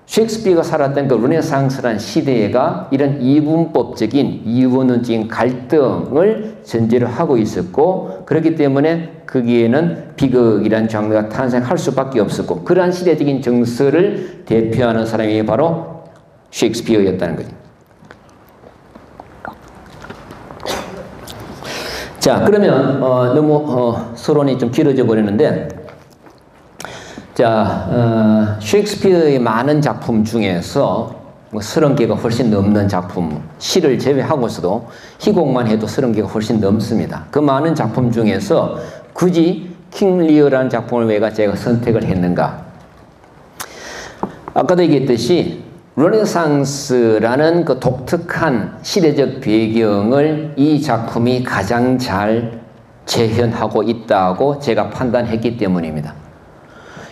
셰익스피어가 살았던 그 르네상스란 시대가 이런 이분법적인 이원론적인 갈등을 전제를 하고 있었고, 그렇기 때문에 거기에는 비극이란 장르가 탄생할 수밖에 없었고, 그러한 시대적인 정서를 대표하는 사람이 바로 셰익스피어였다는 거죠. 자, 그러면 너무 서론이 좀 길어져 버렸는데, 자, 셰익스피어의 많은 작품 중에서 30개가 훨씬 넘는 작품, 시를 제외하고서도 희곡만 해도 30개가 훨씬 넘습니다. 그 많은 작품 중에서 굳이 킹 리어라는 작품을 왜 제가 선택을 했는가? 아까도 얘기했듯이 르네상스라는 그 독특한 시대적 배경을 이 작품이 가장 잘 재현하고 있다고 제가 판단했기 때문입니다.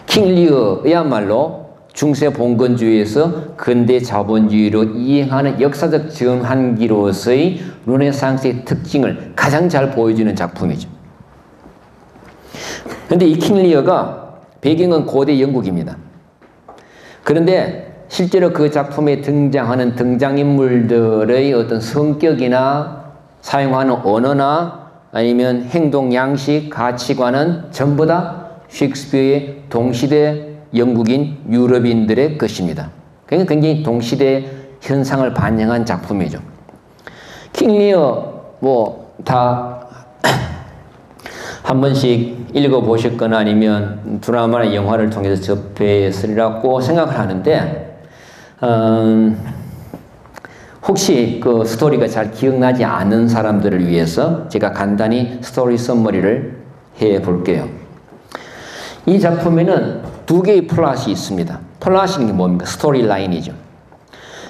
킹 리어야말로 중세 봉건주의에서 근대 자본주의로 이행하는 역사적 전환기로서의 르네상스의 특징을 가장 잘 보여주는 작품이죠. 그런데 이 킹 리어가 배경은 고대 영국입니다. 그런데 실제로 그 작품에 등장하는 등장인물들의 어떤 성격이나 사용하는 언어나 아니면 행동 양식, 가치관은 전부 다 셰익스피어의 동시대 영국인 유럽인들의 것입니다. 그러니까 굉장히 동시대 현상을 반영한 작품이죠. 킹 리어 다 한 번씩 읽어보셨거나 아니면 드라마나 영화를 통해서 접했으리라고 생각을 하는데, 혹시 그 스토리가 잘 기억나지 않은 사람들을 위해서 제가 간단히 스토리 서머리를 해 볼게요. 이 작품에는 두 개의 플롯이 있습니다. 플롯이 뭡니까? 스토리 라인이죠.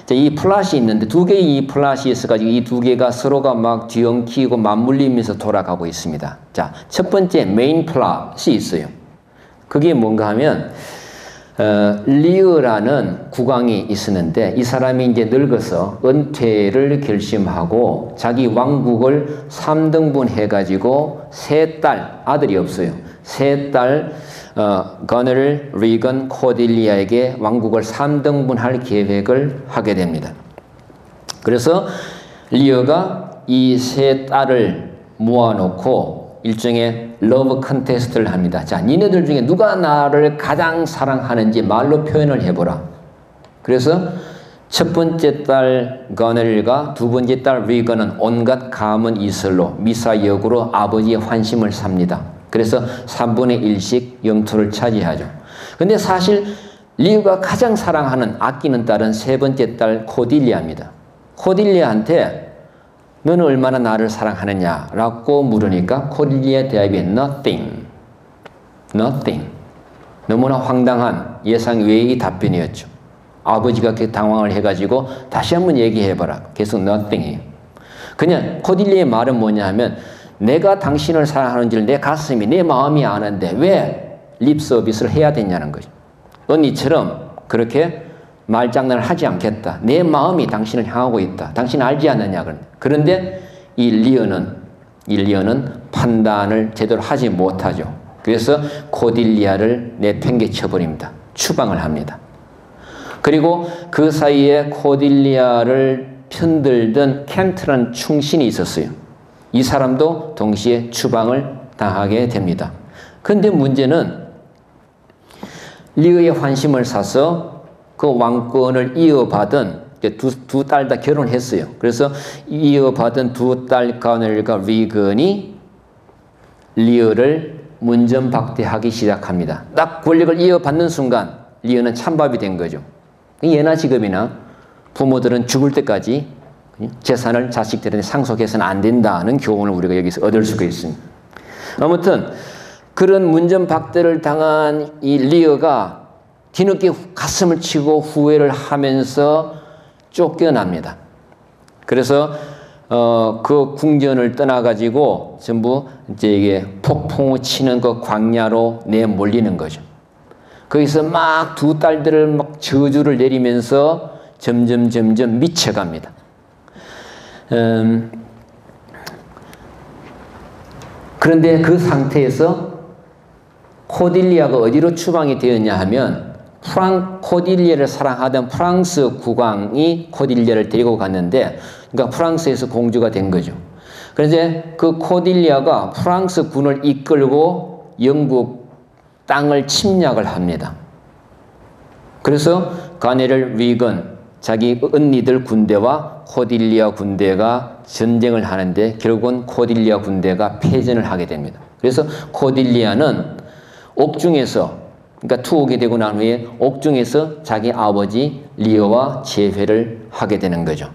자, 이 플롯이 있는데 두 개의 이 플롯이 있어가지고 이 두 개가 서로가 막 뒤엉키고 맞물리면서 돌아가고 있습니다. 자, 첫 번째 메인 플롯이 있어요. 그게 뭔가 하면 리어라는 국왕이 있었는데 이 사람이 이제 늙어서 은퇴를 결심하고 자기 왕국을 3등분 해가지고 세 딸, 아들이 없어요. 세 딸 거넬, 리건, 코딜리아에게 왕국을 3등분할 계획을 하게 됩니다. 그래서 리어가 이 세 딸을 모아놓고 일종의 러브 컨테스트를 합니다. 자, 니네들 중에 누가 나를 가장 사랑하는지 말로 표현을 해보라. 그래서 첫 번째 딸 거넬과 두 번째 딸 리건은 온갖 감언 이설로 미사역으로 아버지의 환심을 삽니다. 그래서 3분의 1씩 영토를 차지하죠. 근데 사실 리어가 가장 사랑하는 아끼는 딸은 세 번째 딸 코딜리아입니다. 코딜리아한테 너는 얼마나 나를 사랑하느냐라고 물으니까 코딜리아의 대답이 nothing. 너무나 황당한 예상 외의 답변이었죠. 아버지가 그 당황을 해가지고 다시 한번 얘기해봐라. 계속 nothing이에요. 그냥 코딜리아의 말은 뭐냐 하면 내가 당신을 사랑하는지를 내 가슴이, 내 마음이 아는데 왜 립 서비스를 해야 되냐는 거죠. 언니처럼 그렇게 말장난을 하지 않겠다. 내 마음이 당신을 향하고 있다. 당신 알지 않느냐. 그런데 이 리어는 판단을 제대로 하지 못하죠. 그래서 코딜리아를 내팽개쳐버립니다. 추방을 합니다. 그리고 그 사이에 코딜리아를 편들던 켄트라는 충신이 있었어요. 이 사람도 동시에 추방을 당하게 됩니다. 그런데 문제는 리어의 환심을 사서 그 왕권을 이어받은 두 딸 다 결혼했어요. 그래서 이어받은 두 딸 거넬과 리건이 리어를 문전박대하기 시작합니다. 딱 권력을 이어받는 순간 리어는 찬밥이 된 거죠. 예나 지금이나 부모들은 죽을 때까지 재산을 자식들한테 상속해서는 안 된다는 교훈을 우리가 여기서 얻을 수가 있습니다. 아무튼 그런 문전박대를 당한 이 리어가 뒤늦게 가슴을 치고 후회를 하면서 쫓겨납니다. 그래서 그 궁전을 떠나가지고 전부 이제 이게 폭풍우 치는 그 광야로 내몰리는 거죠. 거기서 막 두 딸들을 막 저주를 내리면서 점점 미쳐갑니다. 그런데 그 상태에서 코딜리아가 어디로 추방이 되었냐 하면 코딜리아를 사랑하던 프랑스 국왕이 코딜리아를 데리고 갔는데, 그러니까 프랑스에서 공주가 된 거죠. 그래서 그 코딜리아가 프랑스 군을 이끌고 영국 땅을 침략을 합니다. 그래서 가네를 리건, 자기 언니들 군대와 코딜리아 군대가 전쟁을 하는데 결국은 코딜리아 군대가 패전을 하게 됩니다. 그래서 코딜리아는 옥중에서, 그러니까 투옥이 되고 난 후에 옥중에서 자기 아버지 리어와 재회를 하게 되는 거죠.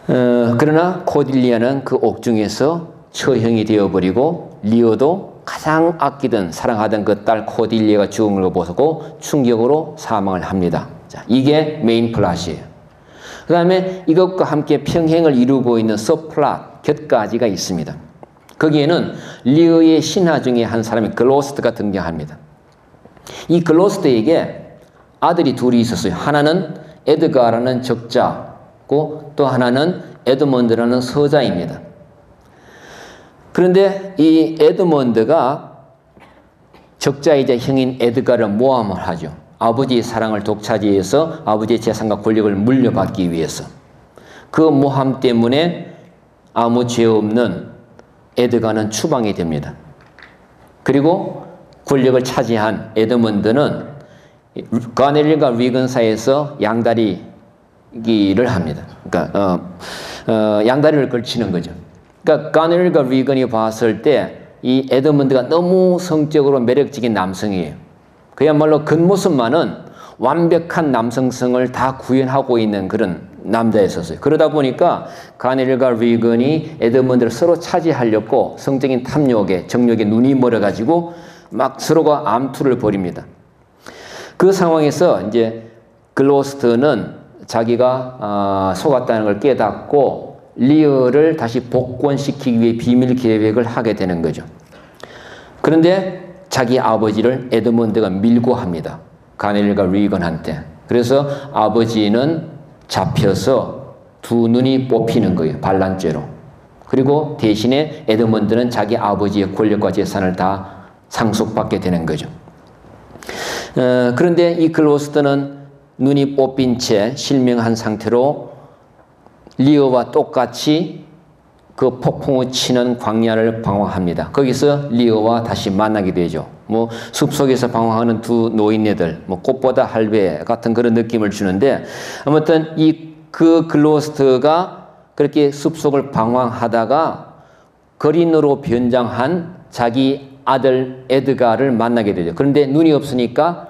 그러나 코딜리아는 그 옥중에서 처형이 되어버리고 리어도 가장 아끼던 사랑하던 그 딸 코딜리아가 죽은 걸 보고 충격으로 사망을 합니다. 자, 이게 메인 플롯이에요. 그 다음에 이것과 함께 평행을 이루고 있는 서플롯, 곁가지가 있습니다. 거기에는 리어의 신하 중에 한 사람이 글로스트가 등장합니다. 이 글로스트에게 아들이 둘이 있었어요. 하나는 에드가라는 적자고 또 하나는 에드먼드라는 서자입니다. 그런데 이 에드먼드가 적자이자 형인 에드가를 모함을 하죠. 아버지의 사랑을 독차지해서 아버지의 재산과 권력을 물려받기 위해서. 그 모함 때문에 아무 죄 없는 에드가는 추방이 됩니다. 그리고 권력을 차지한 에드먼드는 가넬과 리건 사이에서 양다리기를 합니다. 그러니까 양다리를 걸치는 거죠. 그러니까 가넬과 리건이 봤을 때 이 에드먼드가 너무 성적으로 매력적인 남성이에요. 그야말로 겉모습만은 완벽한 남성성을 다 구현하고 있는 그런 남자였었어요. 그러다 보니까 가넬과 리건이 에드먼드를 서로 차지하려고 성적인 탐욕에, 정욕에 눈이 멀어가지고 막 서로가 암투를 벌입니다. 그 상황에서 이제 글로스트는 자기가 속았다는 걸 깨닫고 리어를 다시 복권시키기 위해 비밀 계획을 하게 되는 거죠. 그런데 자기 아버지를 에드먼드가 밀고 합니다. 가넬과 리건한테. 그래서 아버지는 잡혀서 두 눈이 뽑히는 거예요. 반란죄로. 그리고 대신에 에드먼드는 자기 아버지의 권력과 재산을 다 상속받게 되는 거죠. 그런데 이 글로스트는 눈이 뽑힌 채 실명한 상태로 리어와 똑같이 그 폭풍우 치는 광야를 방황합니다. 거기서 리어와 다시 만나게 되죠. 뭐 숲속에서 방황하는 두 노인네들, 뭐 꽃보다 할배 같은 그런 느낌을 주는데 아무튼 그 글로스트가 그렇게 숲속을 방황하다가 거린으로 변장한 자기 아들 에드가를 만나게 되죠. 그런데 눈이 없으니까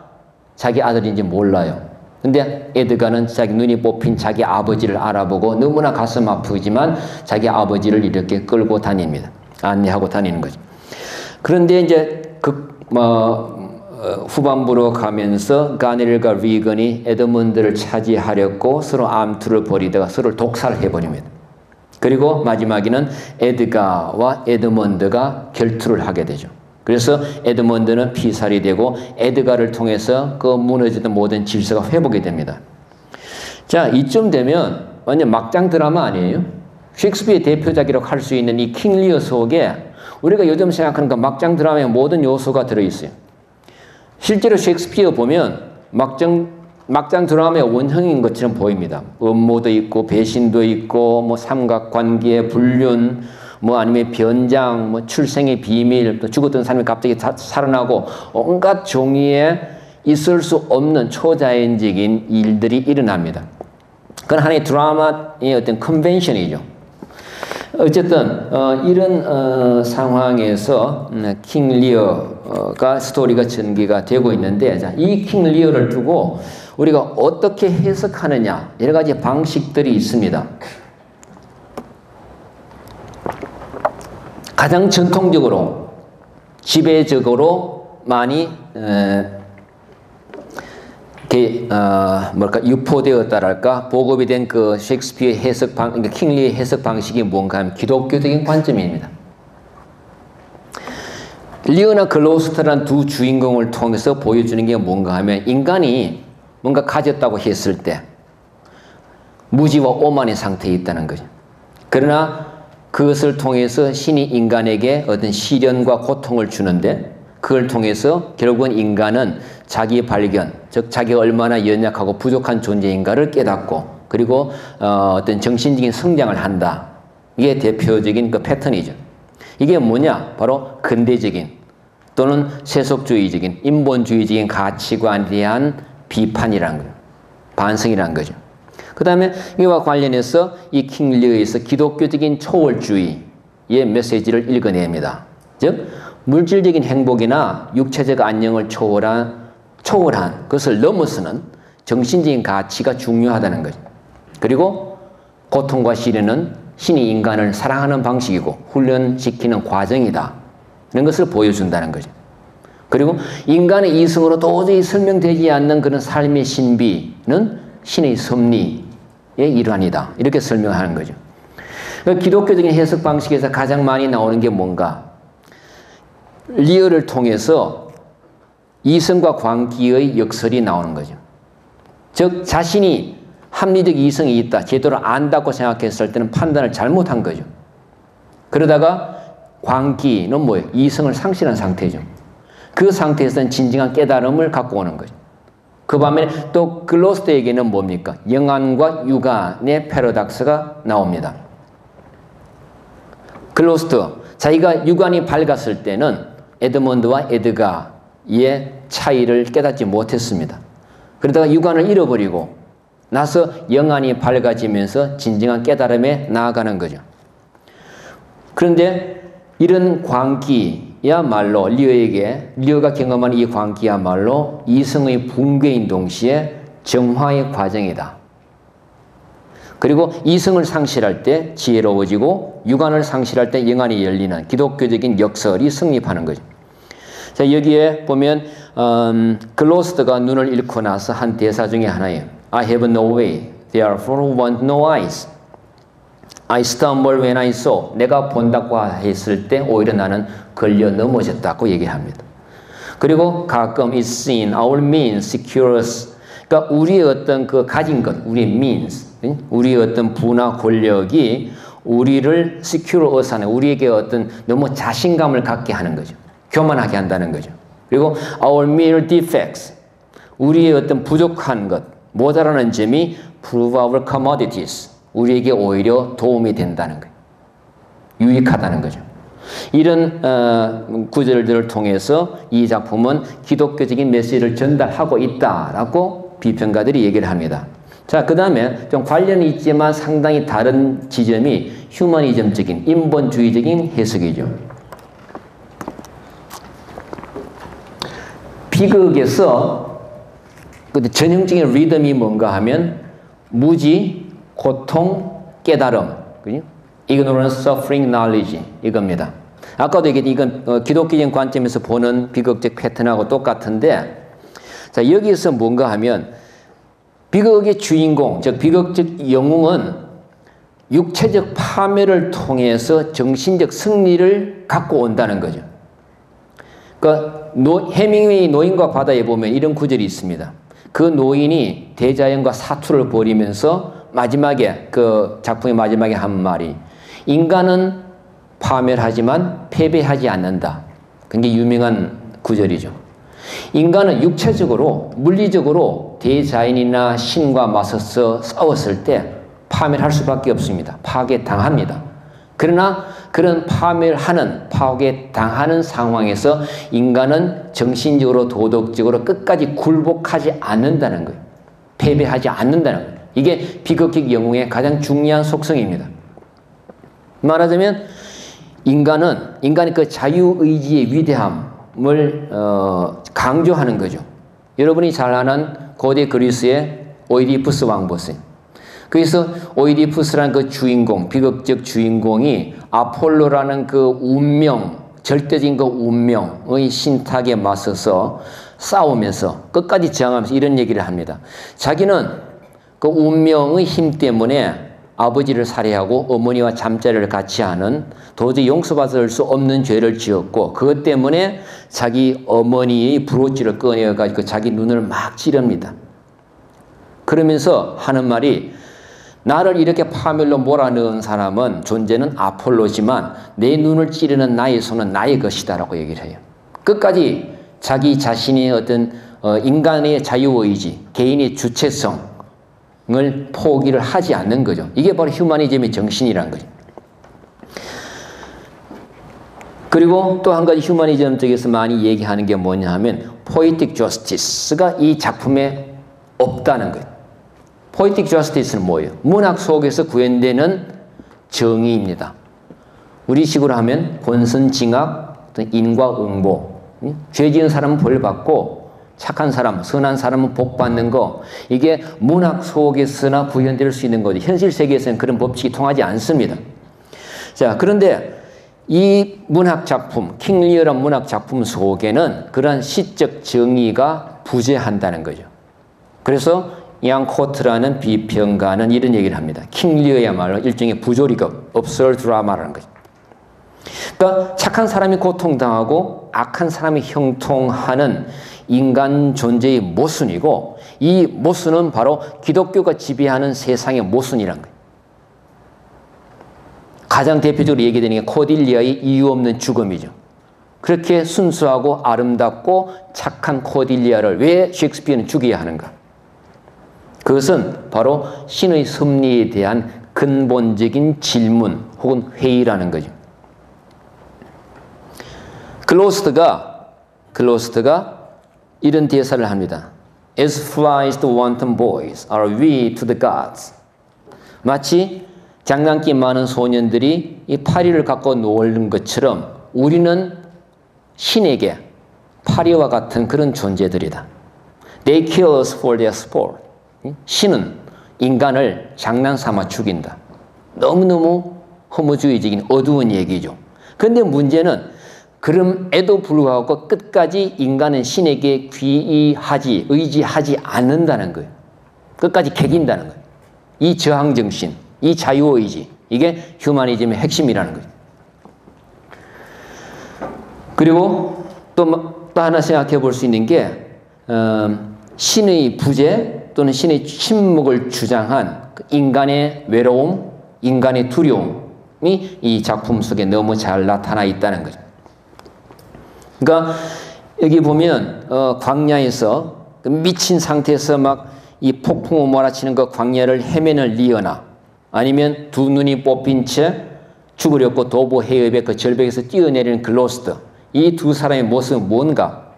자기 아들인지 몰라요. 근데 에드가는 자기 눈이 뽑힌 자기 아버지를 알아보고 너무나 가슴 아프지만 자기 아버지를 이렇게 끌고 다닙니다. 안내하고 다니는 거죠. 그런데 이제 후반부로 가면서 가넬과 리건이 에드먼드를 차지하려고 서로 암투를 벌이다가 서로를 독살해버립니다. 그리고 마지막에는 에드가와 에드먼드가 결투를 하게 되죠. 그래서 에드먼드는 피살이 되고 에드가를 통해서 그 무너지던 모든 질서가 회복이 됩니다. 자, 이쯤 되면 완전 막장 드라마 아니에요? 셰익스피어의 대표작이라고 할 수 있는 이 킹 리어 속에 우리가 요즘 생각하는 그 막장 드라마의 모든 요소가 들어있어요. 실제로 셰익스피어 보면 막장 드라마의 원형인 것처럼 보입니다. 음모도 있고 배신도 있고 뭐 삼각관계, 불륜, 뭐 아니면 변장, 뭐 출생의 비밀, 또 죽었던 사람이 갑자기 살아나고 온갖 종류의 있을 수 없는 초자연적인 일들이 일어납니다. 그건 하나의 드라마의 어떤 컨벤션이죠. 어쨌든 이런 상황에서 킹 리어가 스토리가 전개가 되고 있는데 이 킹 리어를 두고 우리가 어떻게 해석하느냐 여러 가지 방식들이 있습니다. 가장 전통적으로 지배적으로 많이 유포되었다랄까 보급이 된 그 셰익스피어의 해석 그러니까 킹 리어의 해석 방식이 뭔가 하면 기독교적인 관점입니다. 리어나 글로스트라는 두 주인공을 통해서 보여주는 게 뭔가 하면 인간이 뭔가 가졌다고 했을 때 무지와 오만의 상태에 있다는 거죠. 그러나 그것을 통해서 신이 인간에게 어떤 시련과 고통을 주는데 그걸 통해서 결국은 인간은 자기 발견, 즉 자기가 얼마나 연약하고 부족한 존재인가를 깨닫고 그리고 어떤 정신적인 성장을 한다. 이게 대표적인 그 패턴이죠. 이게 뭐냐? 바로 근대적인 또는 세속주의적인 인본주의적인 가치관에 대한 비판이라는 거예요. 반성이라는 거죠. 그 다음에 이와 관련해서 이 킹리어에서 기독교적인 초월주의의 메시지를 읽어냅니다. 즉 물질적인 행복이나 육체적 안녕을 초월한 그것을 넘어서는 정신적인 가치가 중요하다는 거죠. 그리고 고통과 시련은 신이 인간을 사랑하는 방식이고 훈련시키는 과정이다. 이런 것을 보여준다는 거죠. 그리고 인간의 이성으로 도저히 설명되지 않는 그런 삶의 신비는 신의 섭리의 일환이다. 이렇게 설명하는 거죠. 기독교적인 해석 방식에서 가장 많이 나오는 게 뭔가? 리어를 통해서 이성과 광기의 역설이 나오는 거죠. 즉 자신이 합리적 이성이 있다, 제대로 안다고 생각했을 때는 판단을 잘못한 거죠. 그러다가 광기는 뭐예요? 이성을 상실한 상태죠. 그 상태에서는 진정한 깨달음을 갖고 오는 거죠. 그 반면에 또 글로스터에게는 뭡니까? 영안과 육안의 패러닥스가 나옵니다. 글로스터, 자기가 육안이 밝았을 때는 에드먼드와 에드가의 차이를 깨닫지 못했습니다. 그러다가 육안을 잃어버리고 나서 영안이 밝아지면서 진정한 깨달음에 나아가는 거죠. 그런데 이런 광기야말로 리어가 경험한 이 광기야말로 이성의 붕괴인 동시에 정화의 과정이다. 그리고 이성을 상실할 때 지혜로워지고 육안을 상실할 때 영안이 열리는 기독교적인 역설이 성립하는 거죠. 자, 여기에 보면 글로스터가 눈을 잃고 나서 한 대사 중에 하나예요. I have no way, therefore want no eyes. I stumble when I saw. 내가 본다고 했을 때 오히려 나는 걸려 넘어졌다고 얘기합니다. 그리고 가끔 is seen, our means secure us. 그러니까 우리의 어떤 그 가진 것, 우리의 means, 우리의 어떤 부나 권력이 우리를 secure us 하는, 우리에게 어떤 너무 자신감을 갖게 하는 거죠. 교만하게 한다는 거죠. 그리고 our mere defects, 우리의 어떤 부족한 것, 모자라는 점이 prove our commodities, 우리에게 오히려 도움이 된다는 거예요. 유익하다는 거죠. 이런 구절들을 통해서 이 작품은 기독교적인 메시지를 전달하고 있다라고 비평가들이 얘기를 합니다. 자, 그 다음에 좀 관련이 있지만 상당히 다른 지점이 휴머니즘적인, 인본주의적인 해석이죠. 비극에서 전형적인 리듬이 뭔가 하면 무지, 고통, 깨달음, 그죠? Ignorance, suffering, knowledge 이겁니다. 아까도 얘기했던 이건 기독교적인 관점에서 보는 비극적 패턴하고 똑같은데, 자, 여기서 뭔가 하면 비극의 주인공, 즉 비극적 영웅은 육체적 파멸을 통해서 정신적 승리를 갖고 온다는 거죠. 그러니까 해밍웨이 노인과 바다에 보면 이런 구절이 있습니다. 그 노인이 대자연과 사투를 벌이면서 마지막에 그 작품의 마지막에 한 말이 인간은 파멸하지만 패배하지 않는다. 굉장히 유명한 구절이죠. 인간은 육체적으로 물리적으로 대자연이나 신과 맞서서 싸웠을 때 파멸할 수밖에 없습니다. 파괴당합니다. 그러나 그런 파괴당하는 상황에서 인간은 정신적으로 도덕적으로 끝까지 굴복하지 않는다는 거예요. 패배하지 않는다는 거예요. 이게 비극적 영웅의 가장 중요한 속성입니다. 말하자면 인간의 그 자유의지의 위대함을 강조하는 거죠. 여러분이 잘 아는 고대 그리스의 오이디푸스 왕 보세요. 그래서 오이디푸스라는 그 주인공, 비극적 주인공이 아폴로라는 그 운명, 절대적인 그 운명의 신탁에 맞서서 싸우면서 끝까지 저항하면서 이런 얘기를 합니다. 자기는 그 운명의 힘 때문에 아버지를 살해하고 어머니와 잠자리를 같이 하는 도저히 용서받을 수 없는 죄를 지었고, 그것 때문에 자기 어머니의 브로치를 꺼내가지고 자기 눈을 막 찌릅니다. 그러면서 하는 말이, 나를 이렇게 파멸로 몰아넣은 사람은, 존재는 아폴로지만 내 눈을 찌르는 나의 손은 나의 것이다라고 얘기를 해요. 끝까지 자기 자신의 어떤 인간의 자유의지, 개인의 주체성을 포기를 하지 않는 거죠. 이게 바로 휴머니즘의 정신이라는 거죠. 그리고 또 한 가지 휴머니즘 쪽에서 많이 얘기하는 게 뭐냐 하면 포에틱 저스티스가 이 작품에 없다는 거예요. poetic justice는 뭐예요? 문학 속에서 구현되는 정의입니다. 우리식으로 하면 본선징악, 인과응보. 죄 지은 사람은 벌 받고 착한 사람, 선한 사람은 복 받는 거, 이게 문학 속에서나 구현될 수 있는 거죠. 현실 세계에서는 그런 법칙이 통하지 않습니다. 자, 그런데 이 문학 작품, 킹 리어란 문학 작품 속에는 그러한 시적 정의가 부재한다는 거죠. 그래서 양 코트라는 비평가는 이런 얘기를 합니다. 킹 리어야말로 일종의 부조리급, absurd drama라는 거죠. 그러니까 착한 사람이 고통당하고 악한 사람이 형통하는 인간 존재의 모순이고, 이 모순은 바로 기독교가 지배하는 세상의 모순이란 거예요. 가장 대표적으로 얘기되는 게 코딜리아의 이유 없는 죽음이죠. 그렇게 순수하고 아름답고 착한 코딜리아를 왜 셰익스피어는 죽여야 하는가? 그것은 바로 신의 섭리에 대한 근본적인 질문 혹은 회의라는 거죠. 글로스트가 이런 대사를 합니다. As flies to wanton boys are we to the gods. 마치 장난기 많은 소년들이 이 파리를 갖고 노는 것처럼 우리는 신에게 파리와 같은 그런 존재들이다. They kill us for their sport. 신은 인간을 장난삼아 죽인다. 너무너무 허무주의적인 어두운 얘기죠. 그런데 문제는 그럼에도 불구하고 끝까지 인간은 신에게 의지하지 않는다는 거예요. 끝까지 개긴다는 거예요. 이 저항정신, 이 자유의지, 이게 휴머니즘의 핵심이라는 거죠. 그리고 또 하나 생각해 볼 수 있는 게 신의 부재 또는 신의 침묵을 주장한 인간의 외로움, 인간의 두려움이 이 작품 속에 너무 잘 나타나 있다는 거죠. 그러니까 여기 보면 광야에서 미친 상태에서 막 이 폭풍우 몰아치는 그 광야를 헤매는 리어나, 아니면 두 눈이 뽑힌 채 죽으려고 도보 해협의 그 절벽에서 뛰어내리는 글로스트, 이 두 사람의 모습은 뭔가?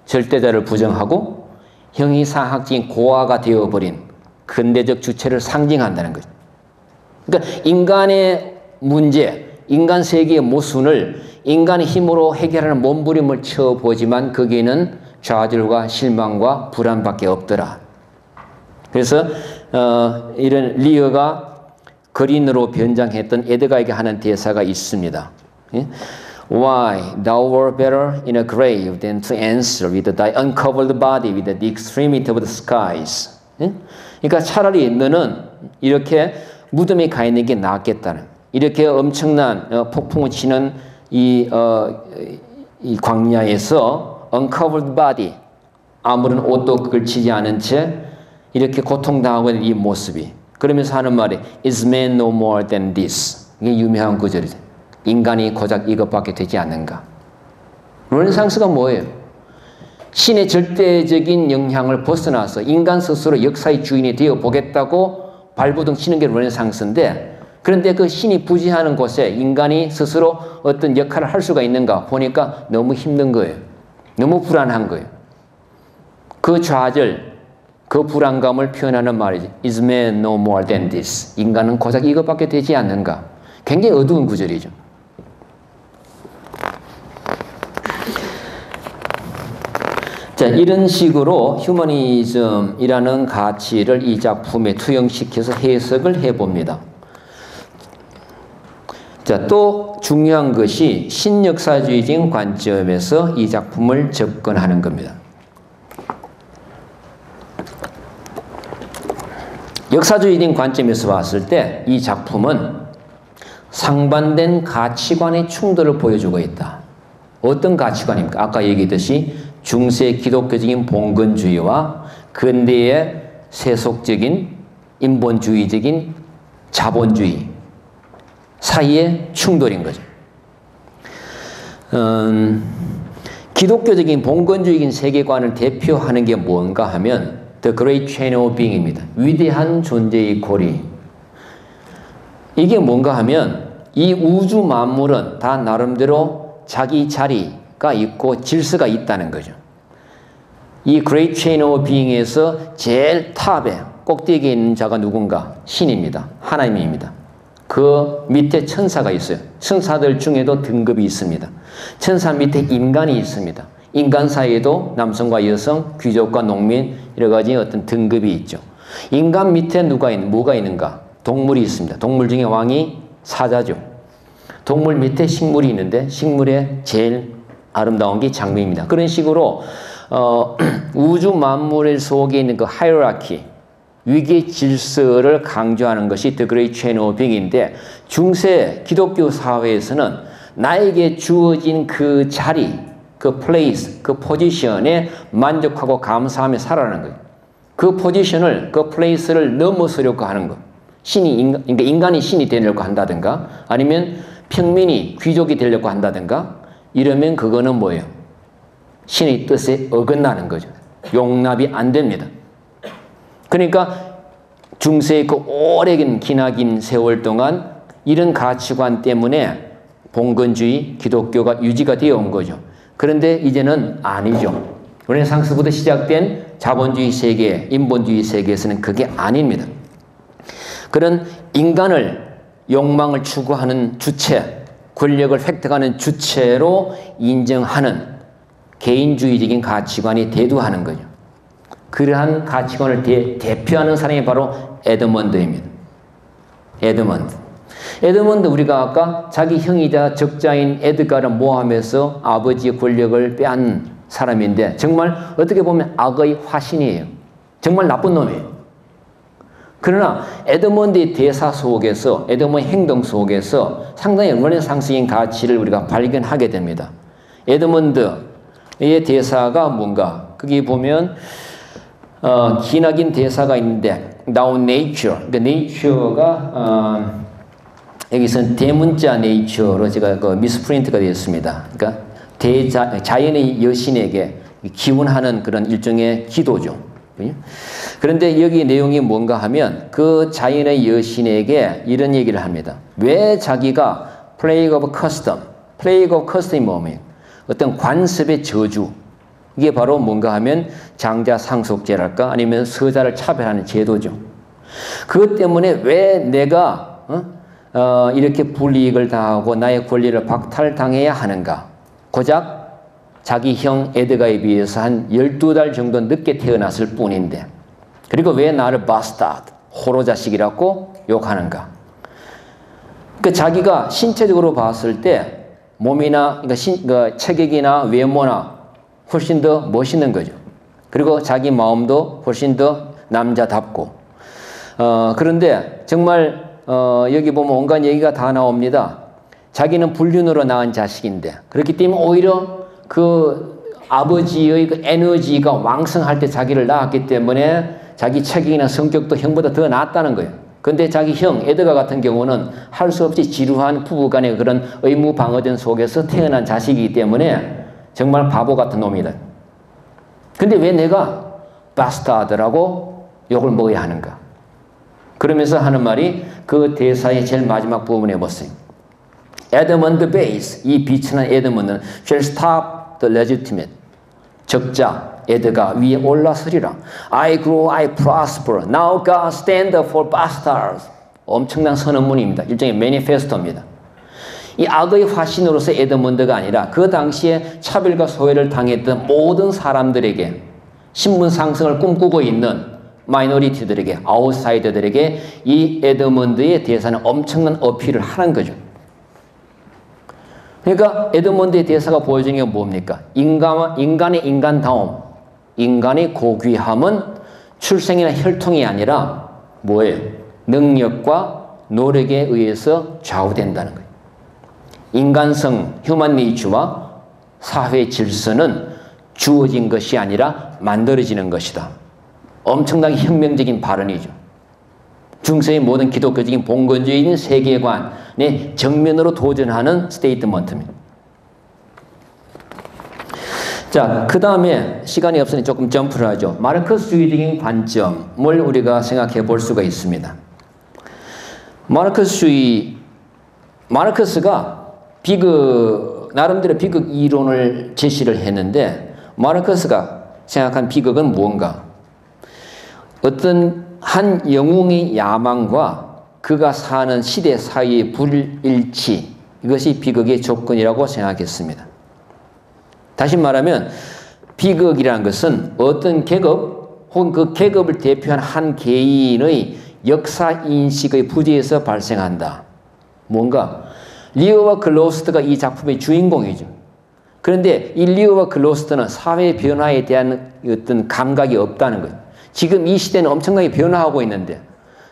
절대자를 부정하고 형이상학적인 고아가 되어버린 근대적 주체를 상징한다는 거죠. 그러니까 인간의 문제, 인간 세계의 모순을 인간의 힘으로 해결하는 몸부림을 쳐보지만 거기에는 좌절과 실망과 불안밖에 없더라. 그래서 이런 리어가 거린으로 변장했던 에드가에게 하는 대사가 있습니다. Why, thou were better in a grave than to answer with thy uncovered body with the extremity of the skies. 그러니까 차라리 너는 이렇게 무덤에 가 있는 게 낫겠다는, 이렇게 엄청난 폭풍을 치는 이 광야에서 uncovered body, 아무런 옷도 걸치지 않은 채 이렇게 고통당하고 있는 이 모습이, 그러면서 하는 말이 Is man no more than this. 이게 유명한 구절이죠. 인간이 고작 이것밖에 되지 않는가. 르네상스가 뭐예요? 신의 절대적인 영향을 벗어나서 인간 스스로 역사의 주인이 되어 보겠다고 발버둥 치는 게 르네상스인데, 그런데 그 신이 부재하는 곳에 인간이 스스로 어떤 역할을 할 수가 있는가 보니까 너무 힘든 거예요. 너무 불안한 거예요. 그 좌절, 그 불안감을 표현하는 말이지. Is man no more than this. 인간은 고작 이것밖에 되지 않는가. 굉장히 어두운 구절이죠. 자, 이런 식으로 휴머니즘이라는 가치를 이 작품에 투영시켜서 해석을 해봅니다. 자, 또 중요한 것이 신역사주의적인 관점에서 이 작품을 접근하는 겁니다. 역사주의적인 관점에서 봤을 때 이 작품은 상반된 가치관의 충돌을 보여주고 있다. 어떤 가치관입니까? 아까 얘기했듯이 중세 기독교적인 봉건주의와 근대의 세속적인 인본주의적인 자본주의 사이의 충돌인 거죠. 기독교적인 봉건주의적인 세계관을 대표하는 게 뭔가 하면 The Great Chain of Being입니다. 위대한 존재의 고리. 이게 뭔가 하면 이 우주 만물은 다 나름대로 자기 자리가 있고 질서가 있다는 거죠. 이 Great Chain of Being에서 제일 탑에 꼭대기에 있는 자가 누군가? 신입니다. 하나님입니다. 그 밑에 천사가 있어요. 천사들 중에도 등급이 있습니다. 천사 밑에 인간이 있습니다. 인간 사이에도 남성과 여성, 귀족과 농민 여러 가지 어떤 등급이 있죠. 인간 밑에 뭐가 있는가? 동물이 있습니다. 동물 중에 왕이 사자죠. 동물 밑에 식물이 있는데 식물의 제일 아름다운 게 장미입니다. 그런 식으로 우주 만물 속에 있는 그 하이어라키, 위계 질서를 강조하는 것이 The Great Chain of Being인데 중세 기독교 사회에서는 나에게 주어진 그 자리, 그 플레이스, 그 포지션에 만족하고 감사하며 살아가는 거예요. 그 포지션을, 그 플레이스를 넘어서려고 하는 것. 그러니까 인간이 신이 되려고 한다든가 아니면 평민이 귀족이 되려고 한다든가 이러면 그거는 뭐예요? 신의 뜻에 어긋나는 거죠. 용납이 안 됩니다. 그러니까 중세의 그 오래긴 기나긴 세월 동안 이런 가치관 때문에 봉건주의, 기독교가 유지가 되어 온 거죠. 그런데 이제는 아니죠. 르네상스부터 시작된 자본주의 세계, 인본주의 세계에서는 그게 아닙니다. 그런 인간을 욕망을 추구하는 주체, 권력을 획득하는 주체로 인정하는 개인주의적인 가치관이 대두하는 거죠. 그러한 가치관을 대표하는 사람이 바로 에드먼드입니다. 에드먼드 우리가 아까 자기 형이자 적자인 에드가를 모함해서 아버지의 권력을 빼앗는 사람인데 정말 어떻게 보면 악의 화신이에요. 정말 나쁜 놈이에요. 그러나 에드먼드의 대사 속에서 에드먼드의 행동 속에서 상당히 르네상스적인 가치를 우리가 발견하게 됩니다. 에드먼드의 대사가 뭔가 거기 보면 기나긴 대사가 있는데 Now nature, 그러니까 nature가 여기서는 대문자 nature로 제가 그 미스프린트가 되었습니다. 그러니까 자연의 여신에게 기원하는 그런 일종의 기도죠. 그런데 여기 내용이 뭔가 하면 그 자연의 여신에게 이런 얘기를 합니다. 왜 자기가 plague of custom이 뭐예요? 어떤 관습의 저주. 이게 바로 뭔가 하면 장자 상속제랄까 아니면 서자를 차별하는 제도죠. 그것 때문에 왜 내가 이렇게 불이익을 당하고 나의 권리를 박탈당해야 하는가? 고작 자기 형 에드가에 비해서 한 12달 정도 늦게 태어났을 뿐인데 그리고 왜 나를 바스타드, 호로 자식이라고 욕하는가? 그 자기가 신체적으로 봤을 때 몸이나 그러니까 체격이나 외모나 훨씬 더 멋있는 거죠. 그리고 자기 마음도 훨씬 더 남자답고 그런데 정말 여기 보면 온갖 얘기가 다 나옵니다. 자기는 불륜으로 낳은 자식인데 그렇기 때문에 오히려 그 아버지의 그 에너지가 왕성할 때 자기를 낳았기 때문에 자기 체격이나 성격도 형보다 더 낫다는 거예요. 근데 자기 형 에드가 같은 경우는 할 수 없이 지루한 부부간의 그런 의무방어전 속에서 태어난 자식이기 때문에 정말 바보 같은 놈이다. 근데 왜 내가 바스타드라고 욕을 먹어야 하는가? 그러면서 하는 말이 그 대사의 제일 마지막 부분에 보세요. 에드먼드 베이스, 이 비천한 에드먼드는 shall stop the legitimate. 적자, 에드가 위에 올라서리라. I grow, I prosper. Now God stand up for bastards. 엄청난 선언문입니다. 일종의 매니페스토입니다. 이 악의 화신으로서 에드먼드가 아니라 그 당시에 차별과 소외를 당했던 모든 사람들에게 신분 상승을 꿈꾸고 있는 마이너리티들에게 아웃사이더들에게 이 에드먼드의 대사는 엄청난 어필을 하는 거죠. 그러니까 에드먼드의 대사가 보여주는 게 뭡니까? 인간의 인간다움, 인간의 고귀함은 출생이나 혈통이 아니라 뭐예요? 능력과 노력에 의해서 좌우된다는 거예요. 인간성, 휴먼 네이처와 사회 질서는 주어진 것이 아니라 만들어지는 것이다. 엄청나게 혁명적인 발언이죠. 중세의 모든 기독교적인 봉건주의인 세계관의 정면으로 도전하는 스테이트먼트입니다. 자, 그 다음에 시간이 없으니 조금 점프를 하죠. 마르크스주의적인 관점을 우리가 생각해 볼 수가 있습니다. 마르크스가 나름대로 비극 이론을 제시를 했는데 마르크스가 생각한 비극은 무언가? 어떤 한 영웅의 야망과 그가 사는 시대 사이의 불일치, 이것이 비극의 조건이라고 생각했습니다. 다시 말하면 비극이라는 것은 어떤 계급 혹은 그 계급을 대표하는 한 개인의 역사인식의 부재에서 발생한다. 뭔가 리어와 글로스트가 이 작품의 주인공이죠. 그런데 이 리어와 글로스트는 사회 변화에 대한 어떤 감각이 없다는 거예요. 지금 이 시대는 엄청나게 변화하고 있는데